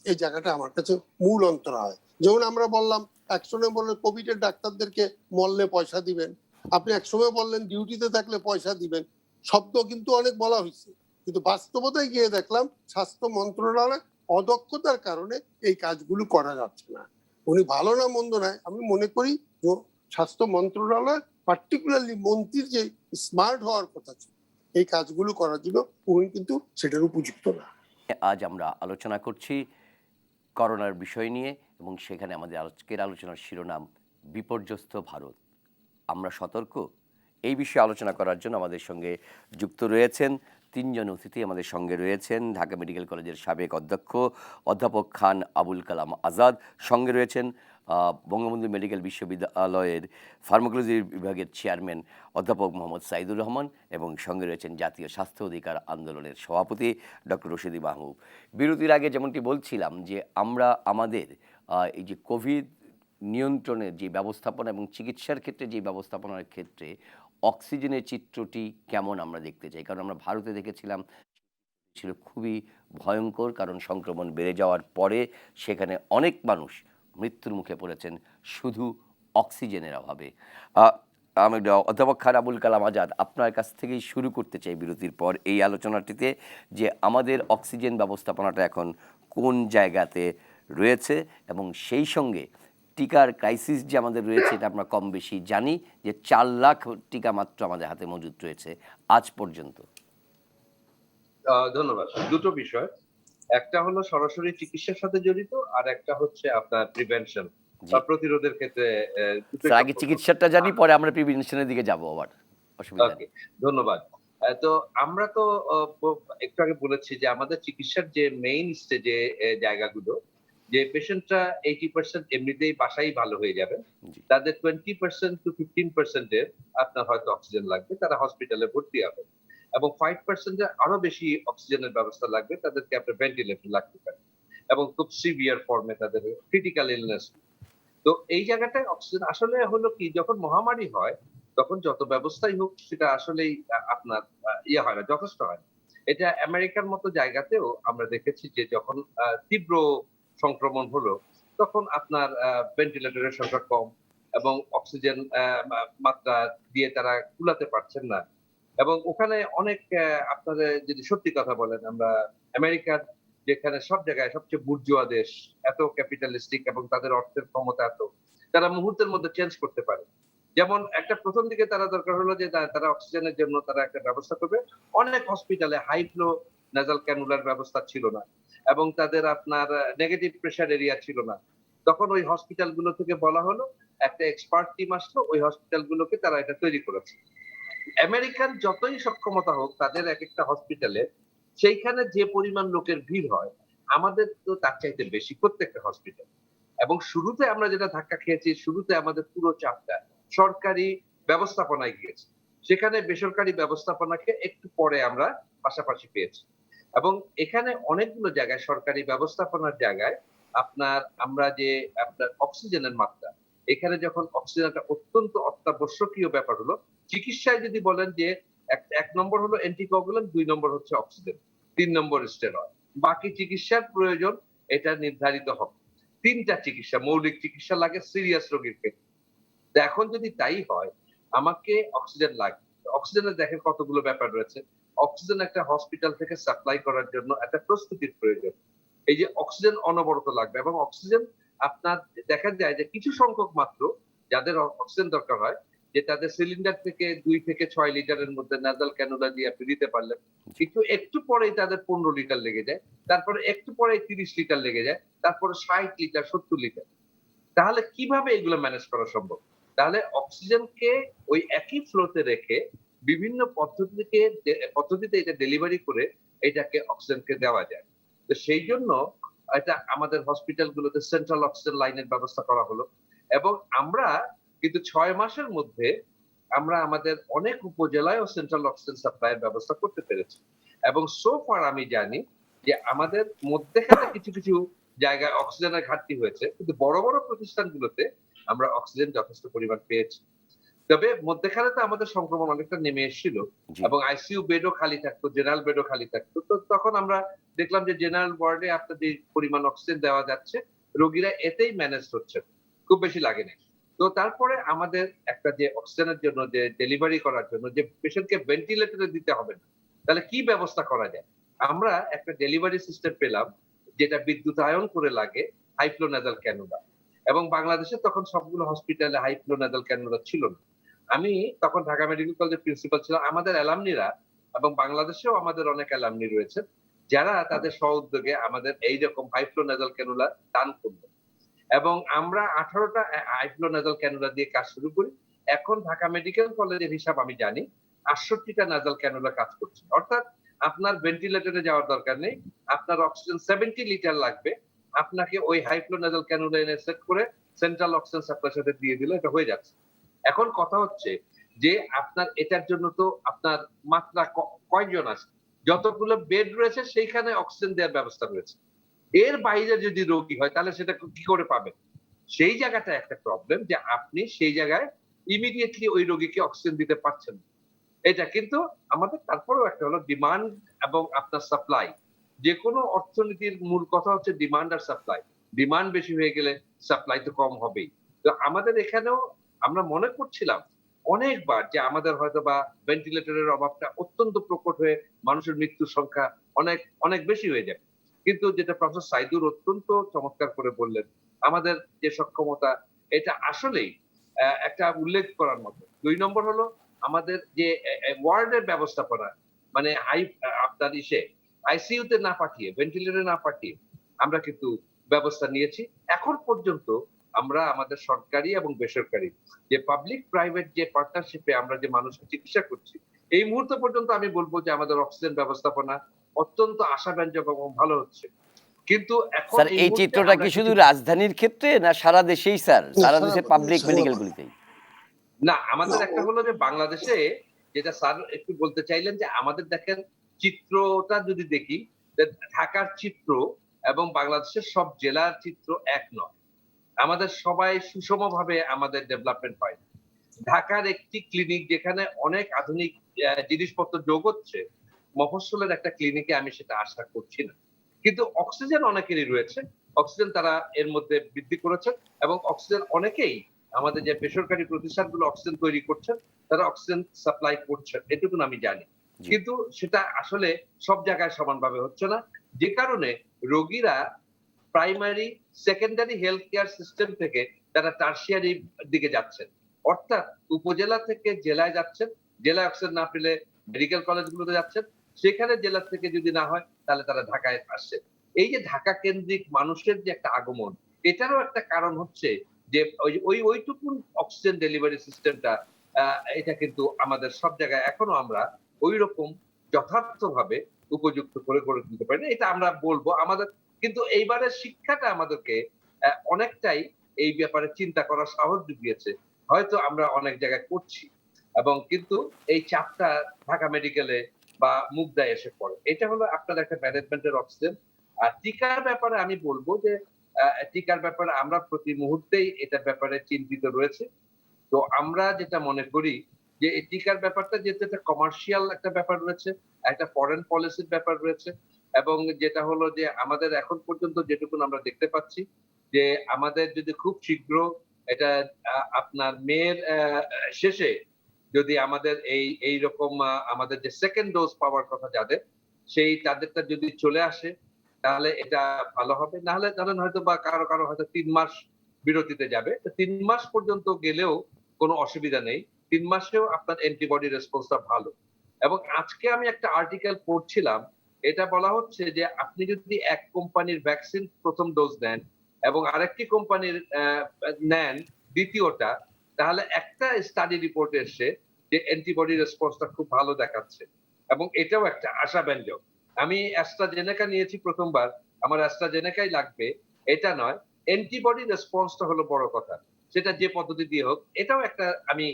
এই জায়গাটা আমার কাছে মূল অন্তর হয়। যেমন আমরা বললাম, একসময় বললেন কোভিড এর ডাক্তারদেরকে মরলে পয়সা দিবেন, আপনি একসময় বললেন ডিউটিতে থাকলে পয়সা দিবেন। শব্দ কিন্তু অনেক বলা হয়েছে, কিন্তু বাস্তবতায় গিয়ে দেখলাম স্বাস্থ্য মন্ত্রণালয় অদক্ষতার কারণে এই কাজগুলো করা যাচ্ছে না। উনি ভালো না মন্দ নয়, আমি মনে করি যে স্বাস্থ্য মন্ত্রণালয় পার্টিকুলারলি মন্ত্রীর যে স্মার্ট হওয়ার কথা ছিল এই কাজগুলো করার জন্য, উনি কিন্তু সেটার উপযুক্ত না। আজ আমরা আলোচনা করছি করোনার বিষয় নিয়ে, এবং সেখানে আমাদের আজকের আলোচনার শিরোনাম বিপর্যস্ত ভারত, আমরা সতর্ক। এই বিষয়ে আলোচনা করার জন্য আমাদের সঙ্গে যুক্ত রয়েছেন তিনজন অতিথি। আমাদের সঙ্গে রয়েছেন ঢাকা মেডিকেল কলেজের সাবেক অধ্যক্ষ অধ্যাপক খান আবুল কালাম আজাদ, সঙ্গে রয়েছেন বঙ্গবন্ধু মেডিকেল বিশ্ববিদ্যালয়ের ফার্মাকোলজি বিভাগের চেয়ারম্যান অধ্যাপক মোহাম্মদ সাইদুর রহমান, এবং সঙ্গে রয়েছেন জাতীয় স্বাস্থ্য অধিকার আন্দোলনের সভাপতি ডক্টর রশিদি মাহবুব। বিরতির আগে যেমনটি বলছিলাম যে আমরা আমাদের এই যে কোভিড নিয়ন্ত্রণের যে ব্যবস্থাপনা এবং চিকিৎসার ক্ষেত্রে যে ব্যবস্থাপনার ক্ষেত্রে অক্সিজেনের চিত্রটি কেমন আমরা দেখতে চাই। কারণ আমরা ভারতে দেখেছিলাম ছিল খুবই ভয়ঙ্কর, কারণ সংক্রমণ বেড়ে যাওয়ার পরে সেখানে অনেক মানুষ মৃত্যুর মুখে পড়েছেন শুধু অক্সিজেনের অভাবে। আমি অধ্যাপক খান আবুল কালাম আজাদ, আপনার কাছ থেকেই শুরু করতে চাই বিরতির পর এই আলোচনাটিতে, যে আমাদের অক্সিজেন ব্যবস্থাপনাটা এখন কোন জায়গাতে রয়েছে, এবং সেই সঙ্গে টিকার ক্রাইসিস যে আমাদের রয়েছে এটা আমরা কম বেশি জানি, যে 4 লাখ টিকা মাত্র আমাদের হাতে মজুদ রয়েছে আজ পর্যন্ত। ধন্যবাদ। দুটো বিষয়, একটা হলো সরাসরি চিকিৎসার সাথে জড়িত, আর একটা হচ্ছে আপনার প্রিভেনশন জি বা প্রতিরোধের ক্ষেত্রে দুটোই স্যার, আগে সম্পর্ক। চিকিৎসাটা জানি, পরে আমরা প্রিভেনশনের দিকে যাবো, আবার অসুবিধা ওকে, নেই। ধন্যবাদ। তো আমরা তো একটু আগে বলেছি যে আমাদের চিকিৎসার যে মেইন স্টেজে জায়গাগুলো, যে পেশেন্টরা 80% এমনিতেই বাসায় ভালো হয়ে যাবে, জি তাদের 20% টু 15% এর আপনার হয়তো অক্সিজেন লাগবে, তারা হসপিটালে ভর্তি হবে, এবং 5% এর আরো বেশি অক্সিজেনের ব্যবস্থা লাগবে, তাদেরকে আপনার ভেন্টিলেটর লাগতে পারে, এবং খুব সিভিয়ার ফর্মে তাদের ক্রিটিক্যাল ইলনেস। তো এই জায়গাটায় অক্সিজেন আসলে হলো কি, যখন মহামারী হয় তখন যত ব্যবস্থাই হোক সেটা আসলেই আপনার ইয়ে হয় না, যথেষ্ট হয় না। এটা আমেরিকার মতো জায়গাতেও আমরা দেখেছি যে যখন তীব্র সংক্রমণ হলো তখন আপনার ভেন্টিলেটরের সংখ্যা কম, এবং অক্সিজেন মাত্রা দিয়ে তারা কুলাতে পারছেন না, এবং ওখানে অনেক আপনারা যদি সত্যি কথা বলেন, আমরা আমেরিকার যেখানে সব জায়গায় সবচেয়ে বুর্জুয়া দেশ, এত ক্যাপিটালিস্টিক এবং তাদের অর্থের ক্ষমতা এত, তারা মুহূর্তের মধ্যে চেঞ্জ করতে পারে। যেমন একটা প্রথম দিকে তারা দরকার হলো যে তারা অক্সিজেনের জন্য তারা একটা ব্যবস্থা করবে। অনেক হসপিটালে হাই ফ্লো নাসাল ক্যানুলার ব্যবস্থা ছিল না, এবং তাদের আপনার নেগেটিভ প্রেসার এরিয়া ছিল না। তখন ওই হসপিটাল গুলো থেকে বলা হলো, একটা এক্সপার্ট টিম আসলো, ওই হসপিটাল গুলোকে তারা এটা তৈরি করেছে। আমেরিকান যতই সক্ষমতা হোক তাদের এক একটা হসপিটালে সেইখানে যে পরিমাণ লোকের ভিড় হয়, আমাদের তো তার চাইতে বেশি প্রত্যেকটা হসপিটাল। এবং শুরুতে আমরা যেটা ধাক্কা খেয়েছি, শুরুতে আমাদের পুরো চাপটা সরকারি ব্যবস্থাপনায় গিয়েছে, সেখানে বেসরকারি ব্যবস্থাপনাকে একটু পরে আমরা পাশাপাশি পেয়েছি। এবং এখানে অনেকগুলো জায়গায় সরকারি ব্যবস্থাপনার জায়গায় আপনার আমরা যে আপনার অক্সিজেনের মাত্রা, এখানে যখন অক্সিজেনটা অত্যন্ত অত্যাবশ্যকীয় ব্যাপার হলো, চিকিৎসায় যদি বলেন যে এক নম্বর হলো অ্যান্টিকোয়াগুলেন্ট, 2 নম্বর হচ্ছে অক্সিজেন, 3 নম্বর স্টেরয়েড, বাকি চিকিৎসার প্রয়োজন এটা নির্ধারিত হবে। 3টা চিকিৎসা, মৌলিক চিকিৎসা লাগে সিরিয়াস রোগীর ক্ষেত্রে। তো এখন যদি তাই হয়, আমাকে অক্সিজেন লাগবে। অক্সিজেনের দেখেন কতগুলো ব্যাপার রয়েছে। অক্সিজেন একটা হসপিটাল থেকে সাপ্লাই করার জন্য একটা প্রস্তুতির প্রয়োজন। এই যে অক্সিজেন অনবরত লাগবে, এবং অক্সিজেন আপনার দেখা যায় যে কিছু সংখ্যক মাত্র যাদের অক্সিজেন দরকার হয়, যে তাদের সিলিন্ডার থেকে 2 থেকে 6 লিটারের মধ্যে নাসাল ক্যানুলা দিয়ে আপনি দিতে পারলেন। কিন্তু একটু পরেই তাদের 15 লিটার লেগে যায়। তারপরে একটু পরেই 30 লিটার লেগে যায়। তারপরে 60 লিটার, 70 লিটার। তাহলে কিভাবে এগুলো ম্যানেজ করা সম্ভব? তাহলে অক্সিজেনকে ওই একই ফ্লোতে রেখে বিভিন্ন পদ্ধতিতে এটা ডেলিভারি করে এটাকে অক্সিজেনকে দেওয়া যায়। তো সেই জন্য এটা আমাদের হসপিটাল গুলোতে সেন্ট্রাল অক্সিজেন লাইনের ব্যবস্থা করা হলো, এবং আমরা কিন্তু 6 মাসের মধ্যে আমরা আমাদের অনেক উপজেলায়ও সেন্ট্রাল অক্সিজেন সাপ্লাইয়ের ব্যবস্থা করতে পেরেছি। এবং সো ফার আমি জানি যে আমাদের মধ্যেখানে কিছু কিছু জায়গায় অক্সিজেনের ঘাটতি হয়েছে, কিন্তু বড় বড় প্রতিষ্ঠানগুলোতে আমরা অক্সিজেন যথেষ্ট পরিমাণ পেয়েছি। তবে মধ্যেখানে তো আমাদের সংক্রমণ অনেকটা নেমে এসেছিল, জি এবং আইসিইউ বেডও খালি থাকতো, জেনারেল বেডও খালি থাকতো। তো তখন আমরা দেখলাম যে জেনারেল ওয়ার্ডে আপনার যে পরিমাণ অক্সিজেন দেওয়া যাচ্ছে, রোগীরা এতেই ম্যানেজ হচ্ছে, খুব বেশি লাগেনি। তো তারপরে আমাদের একটা যে অক্সিজেনের জন্য যে ডেলিভারি করার জন্য যে পেশেন্টকে ভেন্টিলেটরে দিতে হবে না, তাহলে কি ব্যবস্থা করা যায়? আমরা একটা ডেলিভারি সিস্টেম পেলাম, যেটা বিদ্যুতায়ন করে লাগে, হাই ফ্লো নাসাল ক্যানুলা। এবং বাংলাদেশে তখন সবগুলো হসপিটালে হাই ফ্লো নাসাল ক্যানুলা ছিল না। আমি তখন ঢাকা মেডিকেল কলেজের প্রিন্সিপাল ছিলাম। আমাদের অ্যালামনিরা, এবং বাংলাদেশেও আমাদের অনেক অ্যালামনি রয়েছে, যারা তাদের স্ব-উদ্যোগে আমাদের এইরকম হাই ফ্লো নাসাল ক্যানুলা দান করলো। এবং আমরা 18টা হাই ফ্লো নাসাল ক্যানুলা দিয়ে কাজ শুরু করি। এখন ঢাকা মেডিকেল কলেজের হিসাব আমি জানি 68টা নাসাল ক্যানুলা কাজ করছে। অর্থাৎ আপনার ভেন্টিলেটরে যাওয়ার দরকার নেই। আপনার অক্সিজেন 70 লিটার লাগবে। আপনাকে ওই হাই ফ্লো নাসাল ক্যানুলা এনে সেট করে সেন্ট্রাল অক্সিজেন সাপ্লাইয়ের সাথে দিয়ে দিলে এটা হয়ে যাচ্ছে। এখন কথা হচ্ছে যে আপনার এটার জন্য তো আপনার মাত্রা কয়জন আছে? যতগুলো বেড রয়েছে সেইখানে অক্সিজেন দেওয়ার ব্যবস্থা রয়েছে। এর বাইরে যদি রোগী হয় তাহলে সেটা কি করে পাবেন? সেই জায়গাটা একটা প্রবলেম, যে আপনি সেই জায়গায় ইমিডিয়েটলি ওই রোগীকে অক্সিজেন দিতে পারছেন না। এটা কিন্তু আমাদের তারপরেও একটা হলো ডিমান্ড এবং আপনার সাপ্লাই। যে কোনো অর্থনীতির মূল কথা হচ্ছে ডিমান্ড আর সাপ্লাই। ডিমান্ড বেশি হয়ে গেলে সাপ্লাই তো কম হবেই। তো আমাদের এখানেও আমরা মনে করছিলাম অনেকবার যে আমাদের হয়তো বা ভেন্টিলেটরের অভাবটা অত্যন্ত প্রকট হয়ে মানুষের মৃত্যুর সংখ্যা অনেক অনেক বেশি হয়ে যাবে। কিন্তু যেটা প্রফেসর সাইদুর অত্যন্ত চমৎকার করে বললেন, আমাদের যে সক্ষমতা এটা আসলেই একটা উল্লেখ করার মতো। ২ নম্বর হলো আমাদের যে ওয়ার্ডের ব্যবস্থাপনা, মানে আপনার আইসিইউতে না পাঠিয়ে, ভেন্টিলেটরে না পাঠিয়ে আমরা কিন্তু ব্যবস্থা নিয়েছি। এখন পর্যন্ত আমরা আমাদের সরকারি এবং বেসরকারি যে পাবলিক প্রাইভেট যে পার্টনারশিপে আমরা যে মানুষকে চিকিৎসা করছি, এই মুহূর্ত পর্যন্ত আমি বলবো যে আমাদের অক্সিজেন ব্যবস্থাপনা অত্যন্ত আশাব্যঞ্জক এবং ভালো হচ্ছে। কিন্তু এখন স্যার, এই মুহূর্তে চিত্রটা আমরা কি শুধু কিছু রাজধানীর ক্ষেত্রে না সারা দেশেই স্যার? না, সারা দেশের পাবলিক সারা মেডিকেলগুলিতেই? না, আমাদের না, একটা হলো যে বাংলাদেশে যেটা স্যার একটু বলতে চাইলেন যে আমাদের দেখেন চিত্রটা যদি দেখি, যে ঢাকার চিত্র এবং বাংলাদেশের সব জেলার চিত্র এক নয়। আমাদের সবাই সুষমভাবে আমাদের ডেভেলপমেন্ট হয়। ঢাকার একটি ক্লিনিক যেখানে অনেক আধুনিক জিনিসপত্র যোগ হচ্ছে, মফস্বলের একটা ক্লিনিকে আমি সেটা আশা করছি না। কিন্তু অক্সিজেন অনেকেরই রয়েছে। অক্সিজেন তারা এর মধ্যে বৃদ্ধি করেছেন এবং অক্সিজেন অনেকেই আমাদের যে বেসরকারি প্রতিষ্ঠানগুলো অক্সিজেন তৈরি করছেন, তারা অক্সিজেন সাপ্লাই করছেন। এটুকুন আমি জানি। জি। কিন্তু সেটা আসলে সব জায়গায় সমানভাবে হচ্ছে না। যে কারণে রোগীরা primary, secondary health care system থেকে তারা টারশিয়ারি দিকে যাচ্ছেন। অর্থাৎ উপজেলা থেকে জেলায় যাচ্ছেন, জেলায় অক্সিজেন না পেলে মেডিকেল কলেজগুলোতে যাচ্ছেন, সেখানে জেলা থেকে যদি না হয় তাহলে তারা ঢাকায় আসছেন। এই যে ঢাকা কেন্দ্রিক মানুষের যে একটা আগমন, এটারও একটা কারণ হচ্ছে যে ওইটুকুন অক্সিজেন ডেলিভারি সিস্টেমটা এটা কিন্তু আমাদের সব জায়গায় এখনো আমরা ঐরকম যথার্থভাবে উপযুক্ত করে গড়ে তুলতে পারি না। এটা আমরা বলবো। আমাদের কিন্তু এইবারের শিক্ষাটা আমাদেরকে অনেকটাই এই ব্যাপারে চিন্তা করার সাহস জুগিয়েছে। হয়তো আমরা অনেক জায়গায় করছি এবং কিন্তু এই চাপটা ঢাকা মেডিকেলে বা মুগদায় এসে পড়ে। এটা হলো আপনার একটা ম্যানেজমেন্টের অক্সিজেন। আর টিকার ব্যাপারে আমি বলব যে টিকার ব্যাপারে আমরা প্রতি মুহূর্তেই এটার ব্যাপারে চিন্তিত রয়েছি। তো আমরা যেটা মনে করি যে এই টিকার ব্যাপারটা যেহেতু একটা কমার্শিয়াল একটা ব্যাপার রয়েছে, একটা ফরেন পলিসির ব্যাপার রয়েছে এবং যেটা হলো যে আমাদের এখন পর্যন্ত যেটুকুন আমরা দেখতে পাচ্ছি যে আমাদের যদি খুব শীঘ্র এটা আপনার মের শেষে যদি আমাদের এইরকম আমাদের যে সেকেন্ড ডোজ পাওয়ার কথা যাদের, সেই তাদেরটা যদি চলে আসে তাহলে এটা ভালো হবে। না হলে ধরেন হয়তো বা কারো হয়তো ৩ মাস বিরতিতে যাবে। তো ৩ মাস পর্যন্ত গেলেও কোনো অসুবিধা নেই। ৩ মাসেও আপনার অ্যান্টিবডি রেসপন্সটা ভালো। এবং আজকে আমি একটা আর্টিকেল পড়ছিলাম, এটা বলা হচ্ছে যে আপনি যদি এক কোম্পানির ভ্যাকসিন ১ম ডোজ নেন এবং আরেকটি কোম্পানির নেন দ্বিতীয়টা, তাহলে একটা স্টাডি রিপোর্ট এসছে যে অ্যান্টিবডি রেসপন্সটা খুব ভালো দেখাচ্ছে। এবং এটাও একটা আশাব্যঞ্জক। আমি অ্যাস্ট্রাজেনেকা নিয়েছি ১ম বার, আমার অ্যাস্ট্রাজেনেকাই লাগবে এটা নয়। অ্যান্টিবডি রেসপন্সটা হলো বড় কথা। সেটা যে পদ্ধতি দিয়ে হোক, এটাও একটা আমি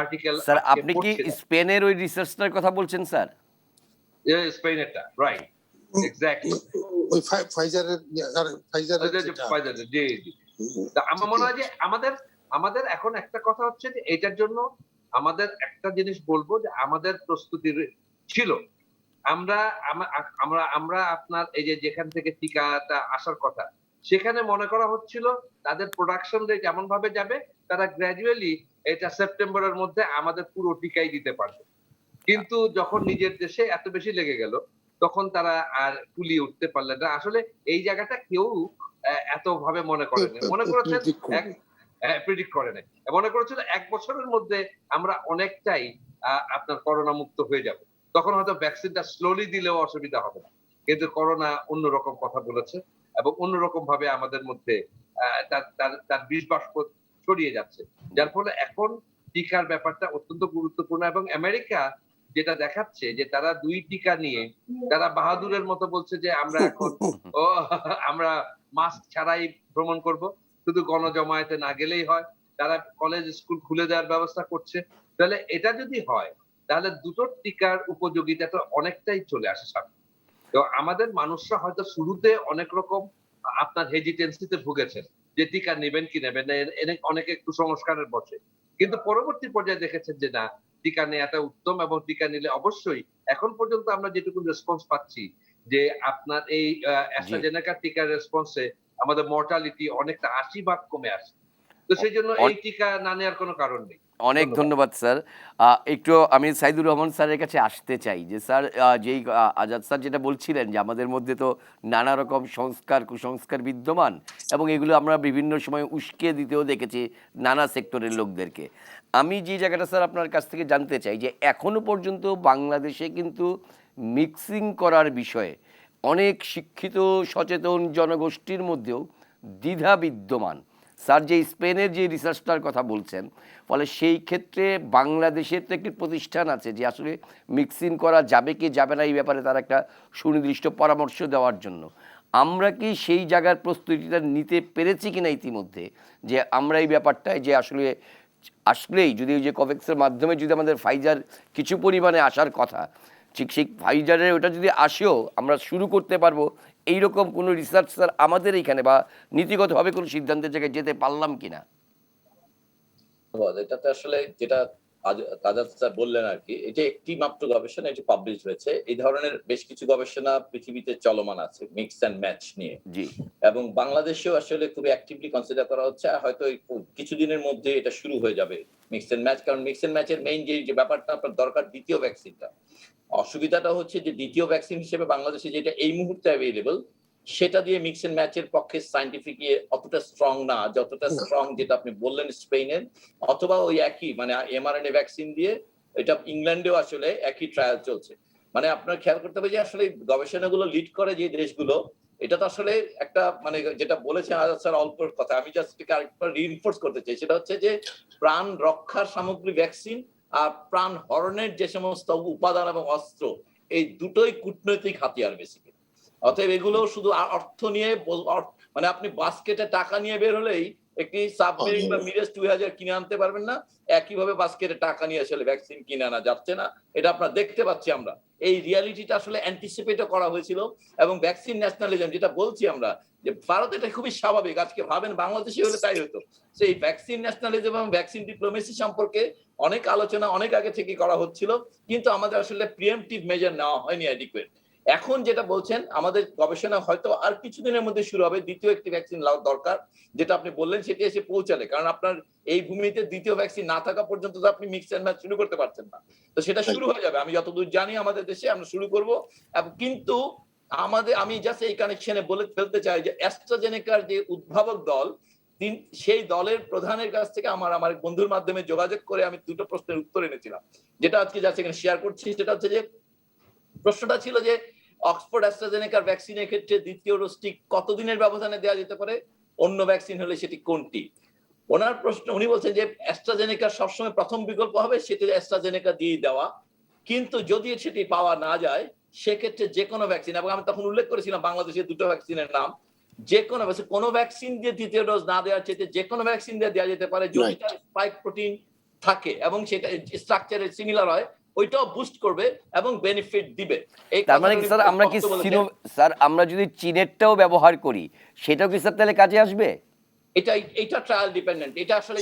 আর্টিকেল স্যার, আজকে আপনি কি পড়ছিলাম। স্পেনের ওই রিসার্চটার কথা বলছেন স্যার? স্পেনেরটা, right, exactly. ওই ফাইজারের যেটা জি, জি। তা আমার মনে হয় যে আমাদের আমাদের এখন একটা কথা হচ্ছে যে এটার জন্য আমাদের একটা জিনিস বলবো যে আমাদের প্রস্তুতি ছিল। আমরা আমরা আমরা আপনার এই যে যেখান থেকে টিকাটা আসার কথা, সেখানে মনে করা হচ্ছিল তাদের প্রোডাকশন রেট এমন ভাবে যাবে তারা গ্র্যাজুয়ালি এটা সেপ্টেম্বরের মধ্যে আমাদের পুরো টিকাই দিতে পারবে। কিন্তু যখন নিজের দেশে এত বেশি লেগে গেল, তখন তারা আর কুলিয়ে উঠতে পারলেন না। আসলে এই জায়গাটা কেউ এত ভাবে মনে করেনি। মনে করেছেন এক প্রেডিক্ট করে নাই। মনে করেছিল ১ বছরের মধ্যে আমরা অনেকটাই আপনার করোনা মুক্ত হয়ে যাব। তখন হয়তো ভ্যাকসিনটা স্লোলি দিলেও অসুবিধা হবে না। কিন্তু করোনা অন্যরকম কথা বলেছে এবং অন্যরকম ভাবে আমাদের মধ্যে তার বিষ বাষ্প ছড়িয়ে যাচ্ছে। যার ফলে এখন টিকার ব্যাপারটা অত্যন্ত গুরুত্বপূর্ণ এবং আমেরিকা যেটা দেখাচ্ছে যে তারা ২ টিকা নিয়ে তারা বাহাদুরের মতো বলছে যে আমরা এখন আমরা মাস্ক ছাড়াই ভ্রমণ করব, শুধু গণজমায়েতে না গেলেই হয়। তারা কলেজ স্কুল খুলে দেওয়ার ব্যবস্থা করছে। তাহলে এটা যদি হয় তাহলে দুটো টিকার উপযোগিতাটা অনেকটাই চলে আসে সামনে। তো আমাদের মানুষরা হয়তো শুরুতে অনেক রকম আপনার হেজিটেন্সিতে ভুগেছেন যে টিকা নেবেন কি নেবেন না, অনেকে কুসংস্কারের বসে। কিন্তু পরবর্তী পর্যায়ে দেখেছেন যে না, টিকা নেওয়াটা উত্তম, এবং টিকা নিলে অবশ্যই এখন পর্যন্ত আমরা যেটুকু রেসপন্স পাচ্ছি যে আপনার এই অ্যাস্ট্রাজেনেকা টিকার রেসপন্সে আমাদের মর্টালিটি অনেকটা ৮০% কমে আসে। তো সেই জন্য এই টিকা না নেওয়ার কোনো কারণ নেই। অনেক ধন্যবাদ স্যার। একটু আমি সাইদুর রহমান স্যারের কাছে আসতে চাই যে স্যার, যেই আজাদ স্যার যেটা বলছিলেন যে আমাদের মধ্যে তো নানা রকম সংস্কার কুসংস্কার বিদ্যমান, এবং এগুলো আমরা বিভিন্ন সময় উস্কে দিতেও দেখেছি নানা সেক্টরের লোকদেরকে। আমি যে জায়গাটা স্যার আপনার কাছ থেকে জানতে চাই যে এখনো পর্যন্ত বাংলাদেশে কিন্তু মিক্সিং করার বিষয়ে অনেক শিক্ষিত সচেতন জনগোষ্ঠীর মধ্যেও দ্বিধা বিদ্যমান। স্যার যে স্পেনের যে রিসার্চটার কথা বলছেন, ফলে সেই ক্ষেত্রে বাংলাদেশের তো একটি প্রতিষ্ঠান আছে যে আসলে মিক্সিং করা যাবে কি যাবে না এই ব্যাপারে তার একটা সুনির্দিষ্ট পরামর্শ দেওয়ার জন্য আমরা কি সেই জায়গার প্রস্তুতিটা নিতে পেরেছি কিনা ইতিমধ্যে, যে আমরা এই ব্যাপারটায় যে আসলেই যদি ওই যে কোভ্যাক্সের মাধ্যমে যদি আমাদের ফাইজার কিছু পরিমাণে আসার কথা, ঠিক সেই ফাইজারের ওটা যদি আসেও আমরা শুরু করতে পারবো, এইরকম কোনো রিসার্চ স্যার আমাদের এইখানে বা নীতিগতভাবে কোনো সিদ্ধান্তের জায়গায় যেতে পারলাম কিনা? এটাতে আসলে যেটা আজাদ স্যার বললেন আর কি, এটা একটি মাত্র গবেষণা, এটি পাবলিশ হয়েছে। এই ধরনের বেশ কিছু গবেষণা পৃথিবীতে চলমান আছে মিক্স অ্যান্ড ম্যাচ নিয়ে, জি, এবং বাংলাদেশেও আসলে খুবই অ্যাক্টিভলি কনসিডার করা হচ্ছে। হয়তো কিছুদিনের মধ্যে এটা শুরু হয়ে যাবে মিক্স অ্যান্ড ম্যাচ, কারণ মিক্স অ্যান্ড ম্যাচের মেইন যে ব্যাপারটা আপনার দরকার দ্বিতীয় ভ্যাকসিনটা। অসুবিধাটা হচ্ছে যে দ্বিতীয় ভ্যাকসিন হিসেবে বাংলাদেশে যেটা এই মুহূর্তে অ্যাভেলেবল, সেটা দিয়ে মিক্স এন্ড ম্যাচের পক্ষে সায়েন্টিফিক অতটা স্ট্রং না, যতটা স্ট্রং যেটা আপনি বললেন স্পেনের, অথবা ওই একই মানে এমআরএনএ ভ্যাকসিন দিয়ে, এটা ইংল্যান্ডেও আসলে একই ট্রায়াল চলছে। মানে আপনার খেয়াল করতে হবে যে আসলে গবেষণাগুলো লিড করে যে দেশগুলো, এটা তো আসলে একটা মানে যেটা বলেছেন আজাদ স্যার অল্পর কথা, আমি জাস্ট আরেকবার রিইনফোর্স করতে চাই, সেটা হচ্ছে যে প্রাণ রক্ষার সামগ্রী ভ্যাকসিন আর প্রাণ হরণের যে সমস্ত উপাদান এবং অস্ত্র, এই দুটোই কূটনৈতিক হাতিয়ার বেসিক্যালি। অতএব এগুলো শুধু অর্থ নিয়ে মানে আপনি বাস্কেটে টাকা নিয়ে বের হলেই একটি সাবমেরিন বা মিরাজ 2000 কিনে আনতে পারবেন না, একইভাবে বাস্কেটে টাকা নিয়ে আসলে ভ্যাকসিন কিনে আনা যাচ্ছে না। এটা আপনারা দেখতে পাচ্ছি আমরা, এই রিয়ালিটিটা আসলে অ্যান্টিসিপেটও করা হয়েছিল। এবং ভ্যাকসিন ন্যাশনালিজম যেটা বলছি আমরা, যে ভারতে এটা খুবই স্বাভাবিক, আজকে ভাবেন বাংলাদেশে হলে তাই হতো। সেই ভ্যাকসিন ন্যাশনালিজম এবং ভ্যাকসিন ডিপ্লোমেসি সম্পর্কে অনেক আলোচনা অনেক আগে থেকে করা হচ্ছিল, কিন্তু আমাদের আসলে প্রিএমপ্টিভ মেজার নেওয়া হয়নি অ্যাডিকুয়েট। এখন যেটা বলছেন আমাদের গবেষণা হয়তো আর কিছুদিনের মধ্যে শুরু হবে, দ্বিতীয় একটি ভ্যাকসিন দরকার, যেটা আপনি বললেন সেটি এসে পৌঁছালে, কারণ আপনার এই ভূমিতে দ্বিতীয় ভ্যাকসিন না থাকা পর্যন্ত তো আপনি মিক্স এন্ড ম্যাচ শুরু করতে পারছেন না। তো সেটা শুরু হয়ে যাবে, আমি যতদূর জানি আমাদের দেশে আমরা শুরু করব। কিন্তু আমি জাস্ট এই কানেকশনে বলে ফেলতে চাই যে অ্যাস্ট্রাজেনেকার যে উদ্ভাবক দল, সেই দলের প্রধানের কাছ থেকে আমার বন্ধুর মাধ্যমে যোগাযোগ করে আমি দুটো প্রশ্নের উত্তর এনেছিলাম, যেটা আজকে যাচ্ছে এখানে শেয়ার করছি। সেটা হচ্ছে যে প্রশ্নটা ছিল যে অক্সফোর্ড অ্যাস্ট্রাজেনেকার ভ্যাকসিনের ক্ষেত্রে দ্বিতীয় ডোজটি কতদিনের ব্যবধানে দেওয়া যেতে পারে, অন্য ভ্যাকসিন হলে সেটি কোনটি। ওনার প্রশ্ন, উনি বলছেন যে অ্যাস্ট্রাজেনেকার সবসময় প্রথম বিকল্প হবে সেটি অ্যাস্ট্রাজেনেকা দিয়ে দেওয়া, কিন্তু যদি সেটি পাওয়া না যায় সেক্ষেত্রে যে কোনো ভ্যাকসিন, এবং আমি তখন উল্লেখ করেছিলাম বাংলাদেশের দুটো ভ্যাকসিনের নাম, যে কোনো ভ্যাকসিন দিয়ে দ্বিতীয় ডোজ না দেওয়ার চেয়ে যে কোনো ভ্যাকসিন দিয়ে দেওয়া যেতে পারে, যদি তার স্পাইক প্রোটিন থাকে এবং সেটা স্ট্রাকচারে সিমিলার হয়, ওইটাও বুস্ট করবে এবং বেনিফিট দিবে। তার মানে কি স্যার আমরা কি স্যার আমরা যদি চীনেরটাও ব্যবহার করি সেটাও কি স্যার তাহলে কাজে আসবে? এটা ট্রায়াল ডিপেন্ডেন্ট, এটা আসলে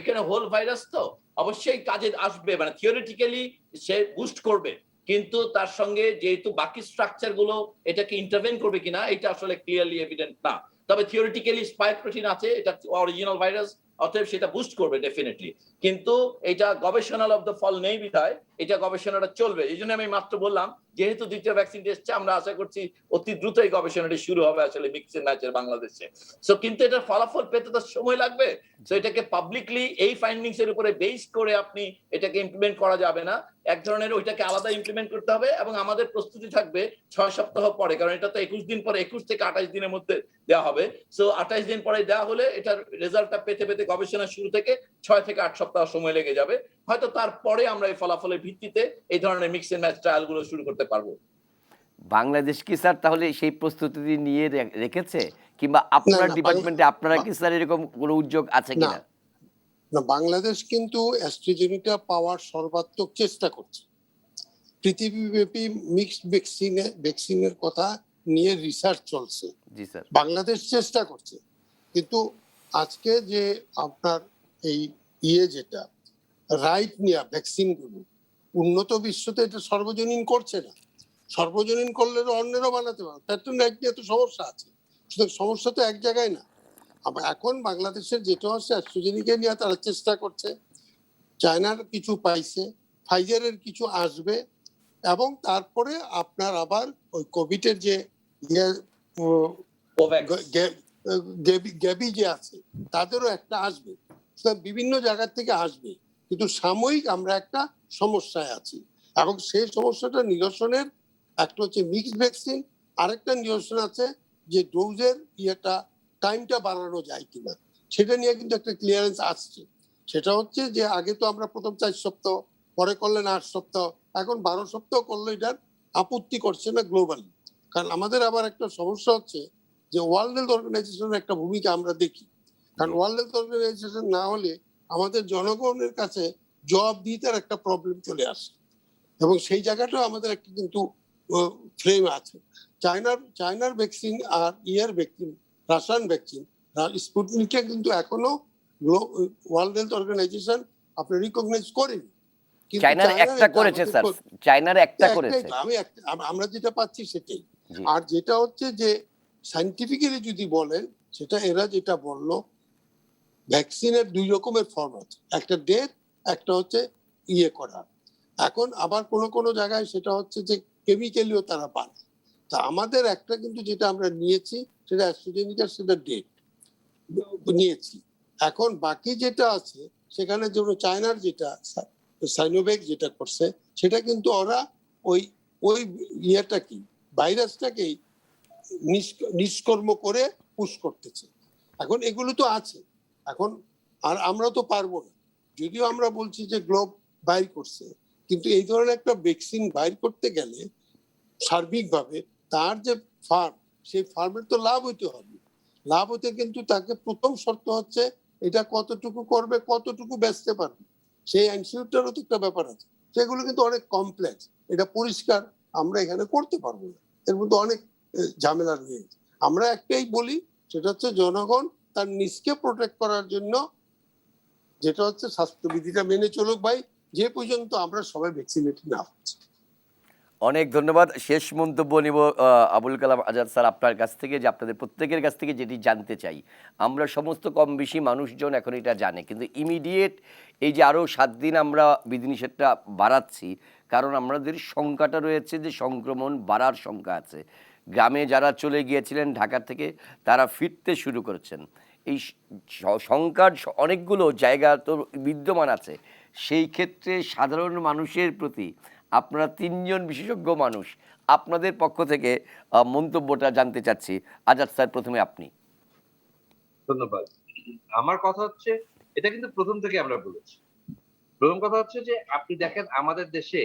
এখানে হোল ভাইরাস তো অবশ্যই কাজে আসবে, মানে থিওরিটিক্যালি সে বুস্ট করবে, কিন্তু তার সঙ্গে যেহেতু বাকি স্ট্রাকচার গুলো এটাকে ইন্টারভেন করবে কিনা এটা আসলে ক্লিয়ারলি এভিডেন্ট না। তবে থিওরিটিক্যালি স্পাইক প্রোটিন আছে, এটা অরিজিনাল ভাইরাস, অতএব সেটা বুস্ট করবে ডেফিনেটলি। কিন্তু এটা গবেষণাল অফ দ্য ফল নেই বিধায় এটা গবেষণাটা চলবে। এই জন্য আমি মাত্র বললাম যেহেতু দ্বিতীয় ভ্যাকসিন এসছে, আমরা আশা করছি অতি দ্রুত এই গবেষণাটি শুরু হবে আসলে মিক্স এন্ড ম্যাচের বাংলাদেশে। সো কিন্তু এটার ফলাফল পেতে তো সময় লাগবে। সো এটাকে পাবলিকলি এই ফাইন্ডিংস এর উপরে বেস করে আপনি এটাকে ইমপ্লিমেন্ট করা যাবে না, এক ধরনের ওইটাকে আলাদা ইমপ্লিমেন্ট করতে হবে, এবং আমাদের প্রস্তুতি থাকবে 6 সপ্তাহ পরে, কারণ এটা তো 21 দিন পরে, 21 থেকে 28 দিনের মধ্যে দেওয়া হবে। সো 28 দিন পরে দেওয়া হলে এটার রেজাল্টটা পেতে পেতে গবেষণা শুরু থেকে 6 থেকে 8 সপ্তাহ সময় লেগে যাবে। হয়তো তারপরে আমরা এই ফলাফলের ভিত্তিতে এই ধরনের মিক্স এন্ড ম্যাচ ট্রায়াল গুলো শুরু করতে পারবো। বাংলাদেশ কি স্যার তাহলে সেই প্রস্তুতি নিয়ে রেখেছে, কিংবা আপনার ডিপার্টমেন্টে আপনারা কি স্যার এরকম কোনো উদ্যোগ আছে কিনা? না, বাংলাদেশ কিন্তু অ্যাস্ট্রাজেনেকা পাওয়ার সর্বাত্মক চেষ্টা করছে। পৃথিবীব্যাপী মিক্সড ভ্যাকসিনের কথা নিয়ে রিসার্চ চলছে, জি স্যার। বাংলাদেশ চেষ্টা করছে, কিন্তু আজকে যে আপনার এই যেটা রাইট নিয়ে ভ্যাকসিন গুলো উন্নত বিশ্বতে এটা সর্বজনীন করছে না। সর্বজনীন করলে অন্যেরও বানাতে পারে, প্যাটার্ন রাইট নিয়ে তো সমস্যা আছে। সুতরাং সমস্যা তো এক জায়গায় না। এখন বাংলাদেশের যেটা হচ্ছে অ্যাস্ট্রাজেনিকা নিয়ে তারা চেষ্টা করছে, চায়নার কিছু পাইছে, ফাইজারের কিছু আসবে, এবং তারপরে আপনার আবার ওই কোভিডের যে গ্যাবি যে আছে তাদেরও একটা আসবে। বিভিন্ন জায়গা থেকে আসবে, কিন্তু সাময়িক আমরা একটা সমস্যায় আছি, এবং সেই সমস্যাটা নিরসনের একটা হচ্ছে মিক্সড ভ্যাকসিন, আরেকটা নিরসন আছে যে ডোজের টাইমটা বাড়ানো যায় কিনা, সেটা নিয়ে কিন্তু একটা ক্লিয়ারেন্স আসছে। সেটা হচ্ছে যে আগে তো আমরা প্রথম 4 সপ্তাহ, পরে করলেন 8 সপ্তাহ, এখন 12 সপ্তাহ করলে এটার আপত্তি করছে না গ্লোবালি। কারণ আমাদের আবার একটা সমস্যা হচ্ছে যে ওয়ার্ল্ড হেলথ অর্গানাইজেশনের একটা ভূমিকা আমরা দেখি। কারণ ওয়ার্ল্ড হেলথ অর্গানাইজেশন না হলে আমাদের জনগণের কাছে জবাবদিহিতার একটা প্রবলেম চলে আসে, এবং সেই জায়গাটাও আমাদের একটা কিন্তু ফ্রেম আছে। চায়নার ভ্যাকসিন আর ভ্যাকসিন, রাশিয়ান ভ্যাকসিন, স্পুটনিকটা কিন্তু এখনো ওয়ার্ল্ড হেলথ অর্গানাইজেশন আপনি রিকগনাইজ করেনি। চায়নার একটা করেছে স্যার, চায়নার একটা করেছে। আমরা যেটা পাচ্ছি সেটাই। জি। আর যেটা হচ্ছে যে সাইন্টিফিক্যালি যদি বলেন, সেটা এরা যেটা বললো, ভ্যাকসিনের 2 রকমের ফর্ম আছে, একটা ডেট, একটা হচ্ছে করা। এখন আবার কোনো জায়গায় সেটা হচ্ছে যে কেমিক্যালিও তারা পান। তা আমাদের একটা কিন্তু যেটা আমরা নিয়েছি সেটা অ্যাস্ট্রাজেনিকা, সেটা ডেট নিয়েছি। এখন বাকি যেটা আছে সেখানে যেমন চায়নার যেটা সাইনোভ্যাক যেটা করছে, সেটা কিন্তু ওরা ওই ওই কি ভাইরাসটাকেই নিষ্কর্ম করে পুশ করতেছে। এখন এগুলো তো আছে, এখন আর আমরা তো পারবো না, যদিও আমরা বলছি যে গ্লোব বাইর করছে, কিন্তু এই ধরনের একটা ভ্যাকসিন বাইর করতে গেলে সার্বিকভাবে তার যে ফার্ম, সেই ফার্মের তো লাভ হইতে হবে। লাভ হতে কিন্তু তাকে প্রথম শর্ত হচ্ছে এটা কতটুকু করবে, কতটুকু বেচতে পারবে, সেই ইনস্টিটিউটটারও তো একটা ব্যাপার আছে। সেগুলো কিন্তু অনেক কমপ্লেক্স, এটা পরিষ্কার আমরা এখানে করতে পারবো না, এর মধ্যে অনেক ঝামেলা রয়েছে। আমরা একটাই বলি, সেটা হচ্ছে জনগণ তার নিজকে প্রোটেক্ট করার জন্য যেটা হচ্ছে স্বাস্থ্যবিধিটা মেনে চলুক ভাই, যে পর্যন্ত আমরা সবাই ভ্যাকসিনেটেড না হচ্ছি। অনেক ধন্যবাদ। শেষ মন্তব্য নিব আবুল কালাম আজাদ স্যার আপনার কাছ থেকে, যে আপনাদের প্রত্যেকের কাছ থেকে যেটি জানতে চাই, আমরা সমস্ত কম বেশি মানুষজন এখন এটা জানে, কিন্তু ইমিডিয়েট এই যে আরও 7 দিন আমরা বিধিনিষেধটা বাড়াচ্ছি, কারণ আমাদের শঙ্কাটা রয়েছে যে সংক্রমণ বাড়ার শঙ্কা আছে। গ্রামে যারা চলে গিয়েছিলেন ঢাকা থেকে, তারা ফিরতে শুরু করেছেন। এই শঙ্কার অনেকগুলো জায়গা তো বিদ্যমান আছে। সেই ক্ষেত্রে সাধারণ মানুষের প্রতি আপনারা 3 জন বিশেষজ্ঞ মানুষ, আপনাদের পক্ষ থেকে মন্তব্যটা জানতে চাচ্ছি। আজাদ স্যার, প্রথমে আপনি। ধন্যবাদ। আমার কথা হচ্ছে, এটা কিন্তু প্রথম থেকে আমরা বলেছি। প্রথম কথা হচ্ছে যে আপনি দেখেন আমাদের দেশে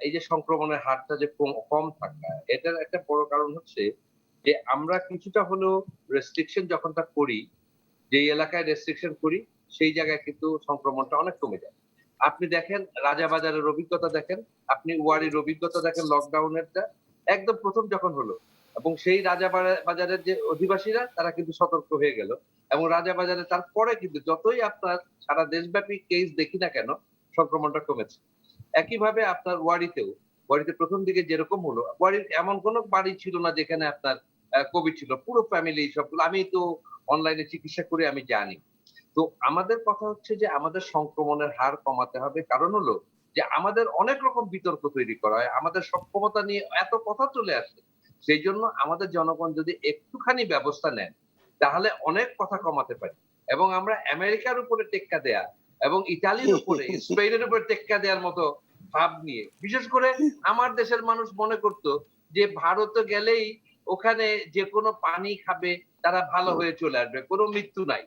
এই যে সংক্রমণের হারটা যে কম থাকা, এটার একটা বড় কারণ হচ্ছে যে আমরা কিছুটা হলেও রেস্ট্রিকশন যখনটা করি, যেই এলাকায় রেস্ট্রিকশন করি সেই জায়গায় কিন্তু সংক্রমণটা অনেক কমে যায়। আপনি দেখেন রাজাবাজারের অভিজ্ঞতা দেখেন, আপনি ওয়ারির অভিজ্ঞতা দেখেন, লকডাউনেরটা একদম প্রথম যখন হলো, এবং সেই বাজারের যে অধিবাসীরা তারা কিন্তু সতর্ক হয়ে গেল, এবং রাজাবাজারে তারপরে কিন্তু যতই আপনার সারা দেশব্যাপী কেস দেখি না কেন, সংক্রমণটা কমেছে। একইভাবে আপনার ওয়ারিতে প্রথম দিকে যেরকম হলো, ওয়ারির এমন কোনো বাড়ি ছিল না যেখানে আপনার কোভিড ছিল, পুরো ফ্যামিলি সবগুলো। আমি তো অনলাইনে চিকিৎসা করে আমি জানি। তো আমাদের কথা হচ্ছে যে আমাদের সংক্রমণের হার কমাতে হবে। কারণ হলো যে আমাদের অনেক রকম বিতর্ক তৈরি করা হয়, আমাদের সক্ষমতা নিয়ে এত কথা চলে আসে। সেই জন্য আমাদের জনগণ যদি একটুখানি ব্যবস্থা নেন, তাহলে অনেক কথা কমাতে পারি। এবং আমরা আমেরিকার উপরে টেক্কা দেয়া এবং ইতালির উপরে, স্পেনের উপরে টেক্কা দেওয়ার মতো ভাব নিয়ে, বিশেষ করে আমার দেশের মানুষ মনে করতো যে ভারতে গেলেই ওখানে যে কোনো পানি খাবে তারা ভালো হয়ে চলে আসবে, কোনো মৃত্যু নাই।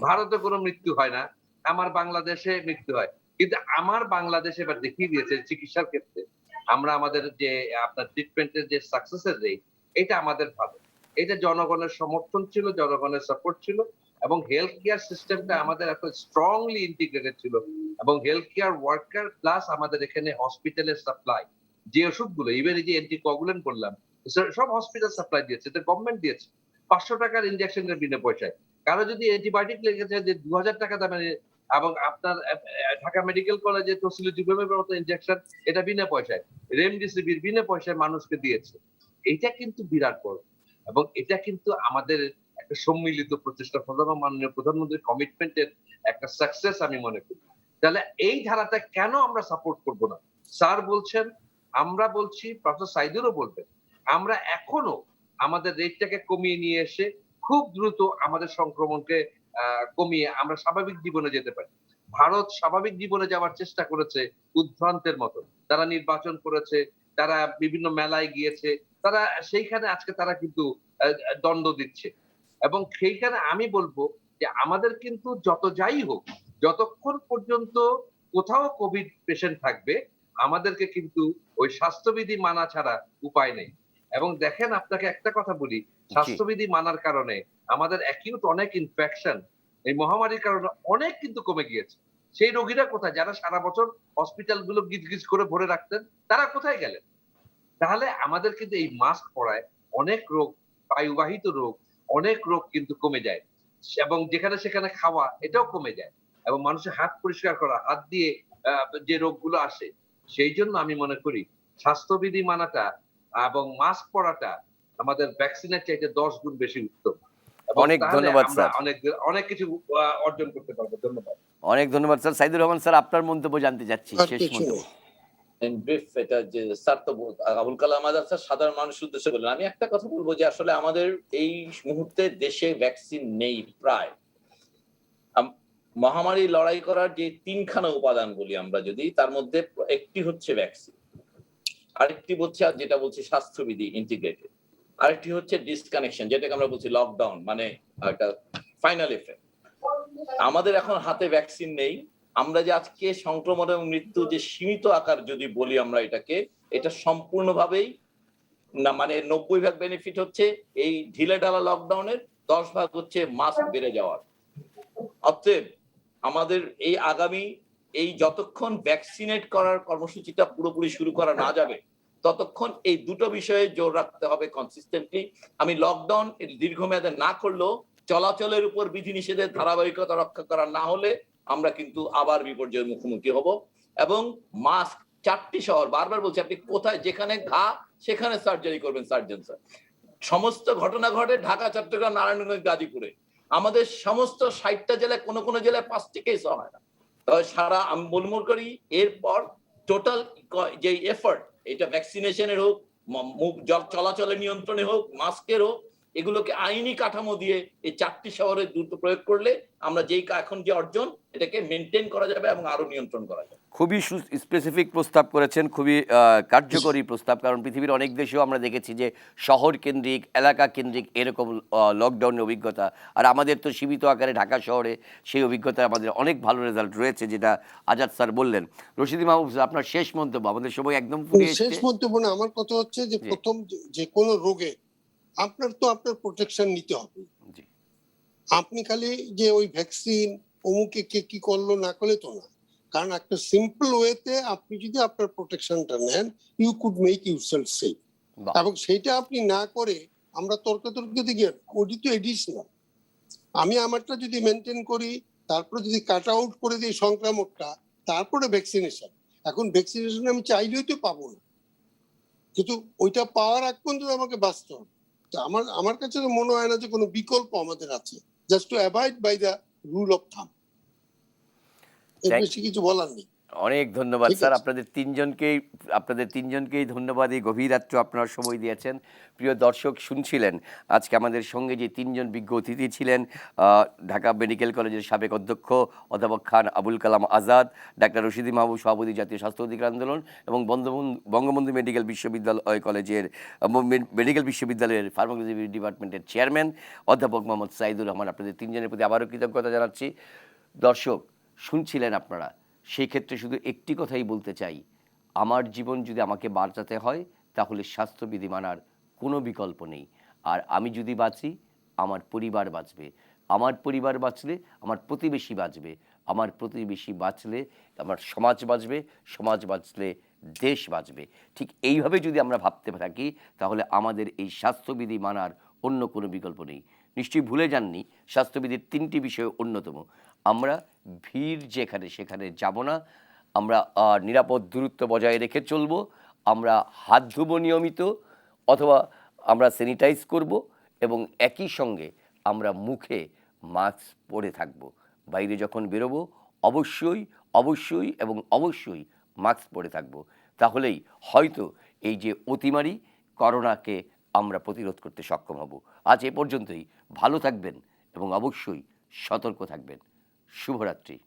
ভারতে কোনো মৃত্যু হয় না, আমার বাংলাদেশে মৃত্যু হয়। কিন্তু আমার বাংলাদেশে এবার দেখিয়ে দিয়েছে চিকিৎসার ক্ষেত্রে আমরা আমাদের যে আপনার ট্রিটমেন্টের যে সাকসেসের রেট, এটা আমাদের ভালো। এটা জনগণের সমর্থন ছিল, জনগণের সাপোর্ট ছিল, এবং হেলথ কেয়ার সিস্টেমটা আমাদের এত স্ট্রংলি ইন্টিগ্রেটেড ছিল, এবং হেলথ কেয়ার ওয়ার্কার প্লাস আমাদের এখানে হসপিটালের সাপ্লাই, যে ওষুধগুলো ইভেন এই যে অ্যান্টিকোয়াগুলেন্ট বললাম, সব হসপিটাল সাপ্লাই দিয়েছে, এটা গভর্নমেন্ট দিয়েছে 500 টাকার ইনজেকশনের বিনা পয়সায়। কারো যদি অ্যান্টিবায়োটিক লেগেছে যে 2000 টাকা দামের এবং আপনার ঢাকা মেডিকেল কলেজে টসিলিজুমেবের মতো ইনজেকশন এটা বিনা পয়সায়, রেমডেসিভির বিনা পয়সায় মানুষকে দিয়েছে। এটা কিন্তু বিরাট বড়, এবং এটা কিন্তু আমাদের একটা সম্মিলিত প্রচেষ্টা, মাননীয় প্রধানমন্ত্রীর কমিটমেন্টের একটা সাকসেস আমি মনে করি। তাহলে এই ধারাটা কেন আমরা সাপোর্ট করব না? স্যার বলছেন, আমরা বলছি, প্রফেসর সাইদুরও বলবেন, আমরা এখনো আমাদের রেটটাকে কমিয়ে নিয়ে এসে খুব দ্রুত আমাদের সংক্রমণকে কমিয়ে আমরা স্বাভাবিক জীবনে যেতে পারি। ভারত স্বাভাবিক জীবনে যাওয়ার চেষ্টা করেছে উদ্ভ্রান্তের মতো। তারা নির্বাচন করেছে, তারা বিভিন্ন মেলায় গিয়েছে, তারা সেইখানে আজকে তারা কিন্তু দণ্ড দিচ্ছে। এবং সেইখানে আমি বলবো যে আমাদের কিন্তু যত যাই হোক, যতক্ষণ পর্যন্ত কোথাও কোভিড পেশেন্ট থাকবে, আমাদেরকে কিন্তু ওই স্বাস্থ্যবিধি মানা ছাড়া উপায় নেই। এবং দেখেন, আপনাকে একটা কথা বলি, স্বাস্থ্যবিধি মানার কারণে আমাদের অ্যাকিউট অনেক ইনফেকশন এই মহামারীর কারণে অনেক কিন্তু কমে গিয়েছে। সেই রোগীরা কোথায়, যারা সারা বছর হসপিটাল গুলো গিজ করে ভরে রাখতেন, তারা কোথায় গেলেন? তাহলে আমাদের কিন্তু এই মাস্ক পরায় অনেক রোগ, বায়ুবাহিত রোগ, অনেক রোগ কিন্তু কমে যায়। এবং যেখানে সেখানে খাওয়া, এটাও কমে যায়। এবং মানুষের হাত পরিষ্কার করা, হাত দিয়ে যে রোগগুলো আসে, সেই জন্য আমি মনে করি স্বাস্থ্যবিধি মানাটা এবং মাস্ক পরাটা আমাদের ভ্যাকসিনের চাইতে 10 গুণ বেশি উত্তম। এবং অনেক তাহলে ধন্যবাদ আমরা স্যার। অনেক কিছু অর্জন করতে পারবো। ধন্যবাদ। অনেক ধন্যবাদ স্যার। সাইদুর রহমান স্যার, আপনার মন্তব্য জানতে চাচ্ছি, আর শেষ কিছু মন্তব্য। নেই। ইন ব্রিফ, এটা যে স্যার তো আবুল কালাম আজাদ স্যার সাধারণ মানুষের উদ্দেশ্যে বললেন, আমি একটা কথা বলবো যে আসলে আমাদের এই মুহূর্তে দেশে ভ্যাকসিন নেই প্রায়। মহামারী লড়াই করার যে তিনখানা উপাদান বলি আমরা, যদি তার মধ্যে একটি হচ্ছে ভ্যাকসিন, আরেকটি হচ্ছে যেটা বলছি স্বাস্থ্যবিধি ইন্টিগ্রেটেড, আরেকটি হচ্ছে ডিসকানেকশন, যেটাকে আমরা বলছি লকডাউন, মানে একটা ফাইনাল এফেক্ট। আমাদের এখন হাতে ভ্যাকসিন নেই। আমরা যে আজকে সংক্রমণ এবং মৃত্যু যে সীমিত আকার যদি বলি আমরা এটাকে, এটা সম্পূর্ণভাবেই না, মানে 90% বেনিফিট হচ্ছে এই ঢিলে ঢালা লকডাউনের, 10% হচ্ছে মাস্ক বেড়ে যাওয়ার। অতএব আমাদের এই আগামী এই যতক্ষণ ভ্যাকসিনেট করার কর্মসূচিটা পুরোপুরি শুরু করা না যাবে, ততক্ষণ এই দুটো বিষয়ে জোর রাখতে হবে কনসিস্টেন্টলি। আমি লকডাউন দীর্ঘমেয়াদে না করলেও চলাচলের উপর বিধিনিষেধের ধারাবাহিকতা রক্ষা করা না হলে আমরা কিন্তু আবার বিপর্যয়ের মুখোমুখি হব। এবং মাস্ক 4টি শহর, বারবার বলছি, আপনি কোথায়, যেখানে ঘা সেখানে সার্জারি করবেন সার্জন স্যার। সমস্ত ঘটনা ঘটে ঢাকা, চট্টগ্রাম, নারায়ণগঞ্জ, গাজীপুরে। আমাদের সমস্ত 60টা জেলায় কোনো কোনো জেলায় 5টি কেস হয় না। তবে সারা আমি মনে করি এরপর টোটাল যে এফর্ট, এটা ভ্যাকসিনেশনের হোক, চলাচলের নিয়ন্ত্রণে হোক, মাস্কের হোক, এগুলোকে আইনি কাঠামো দিয়ে এই 4টি শহরে দ্রুত প্রয়োগ করলে আমরা যেই এখন যে অর্জন, এটাকে মেনটেন করা যাবে এবং আরো নিয়ন্ত্রণ করা যাবে। খুবই স্পেসিফিক প্রস্তাব করেছেন, খুবই কার্যকরী প্রস্তাব। কারণ পৃথিবীর অনেক দেশেও আমরা দেখেছি যে শহর কেন্দ্রিক, এলাকা কেন্দ্রিক এরকম লকডাউনের অভিজ্ঞতা, আর আমাদের তো সীমিত আকারে ঢাকা শহরে সেই অভিজ্ঞতা আমাদের অনেক ভালো রেজাল্ট রয়েছে, যেটা আজাদ স্যার বললেন। রশিদি মাহবুব স্যার, আপনার শেষ মন্তব্য, আমাদের সময় একদম ফুরিয়ে শেষ এসেছে। মন্তব্য না, আমার কথা হচ্ছে যে জি। প্রথম যে কোনো রোগে আপনার তো আপনার প্রোটেকশন নিতে হবে। জি। আপনি খালি যে ওই ভ্যাকসিন অমুকে কে কি করলো না করলে তো না, কারণ একটা সিম্পল ওয়েতে আপনি যদি আপনার প্রোটেকশনটা নেন, you could make yourself safe. বাহ। এবং সেইটা আপনি না করে আমরা তর্কাতর্কিতে গিয়ে, ওটি তো এডিশনাল। আমি আমারটা যদি মেনটেন করি, তারপরে যদি কাট আউট করে দিই সংক্রামকটা, তারপরে ভ্যাকসিনেশন। এখন ভ্যাকসিনেশন আমি চাইলেই তো পাবো না, কিন্তু ওইটা পাওয়ার আগ পর্যন্ত আমাকে বাঁচতে হবে। তো আমার আমার কাছে তো মনে হয় না যে কোনো বিকল্প আমাদের আছে, just to avoid by the rule of thumb. এর বেশি কিছু বলার নেই। অনেক ধন্যবাদ ঠিক স্যার, আছে। আপনাদের তিনজনকেই ধন্যবাদ। এই গভীর রাত্রে আপনারা সময় দিয়েছেন। প্রিয় দর্শক, শুনছিলেন আজকে আমাদের সঙ্গে যে তিনজন বিজ্ঞ অতিথি ছিলেন, ঢাকা মেডিকেল কলেজের সাবেক অধ্যক্ষ অধ্যাপক খান আবুল কালাম আজাদ, ডাক্তার রশিদি মাহবুব, সভাপতি জাতীয় স্বাস্থ্য অধিকার আন্দোলন, এবং বঙ্গবন্ধু মেডিকেল বিশ্ববিদ্যালয় কলেজের মেডিকেল বিশ্ববিদ্যালয়ের ফার্মাকোলজি ডিপার্টমেন্টের চেয়ারম্যান অধ্যাপক মোহাম্মদ সাইদুর রহমান। আপনাদের তিনজনের প্রতি আবারও কৃতজ্ঞতা জানাচ্ছি। দর্শক, শুনছিলেন আপনারা, সেই ক্ষেত্রে শুধু একটি কথাই বলতে চাই, আমার জীবন যদি আমাকে বাঁচাতে হয়, তাহলে স্বাস্থ্যবিধি মানার কোনো বিকল্প নেই। আর আমি যদি বাঁচি, আমার পরিবার বাঁচবে, আমার পরিবার বাঁচলে আমার প্রতিবেশী বাঁচবে, আমার প্রতিবেশী বাঁচলে আমার সমাজ বাঁচবে, সমাজ বাঁচলে দেশ বাঁচবে। ঠিক এইভাবে যদি আমরা ভাবতে থাকি, তাহলে আমাদের এই স্বাস্থ্যবিধি মানার অন্য কোনো বিকল্প নেই। নিশ্চয়ই ভুলে যাননি, স্বাস্থ্যবিধির 3টি বিষয় অন্যতম। আমরা ভিড় যেখানে সেখানে যাব না। আমরা নিরাপদ দূরত্ব বজায় রেখে চলবো। আমরা হাত ধুবো নিয়মিত, অথবা আমরা স্যানিটাইজ করব, এবং একই সঙ্গে আমরা মুখে মাস্ক পরে থাকব। বাইরে যখন বেরোবো অবশ্যই অবশ্যই এবং অবশ্যই মাস্ক পরে থাকব। তাহলেই হয়তো এই যে অতিমারি করোনাকে আমরা প্রতিরোধ করতে সক্ষম হব। আজ এ পর্যন্তই। ভালো থাকবেন এবং অবশ্যই সতর্ক থাকবেন। শুভরাত্রি।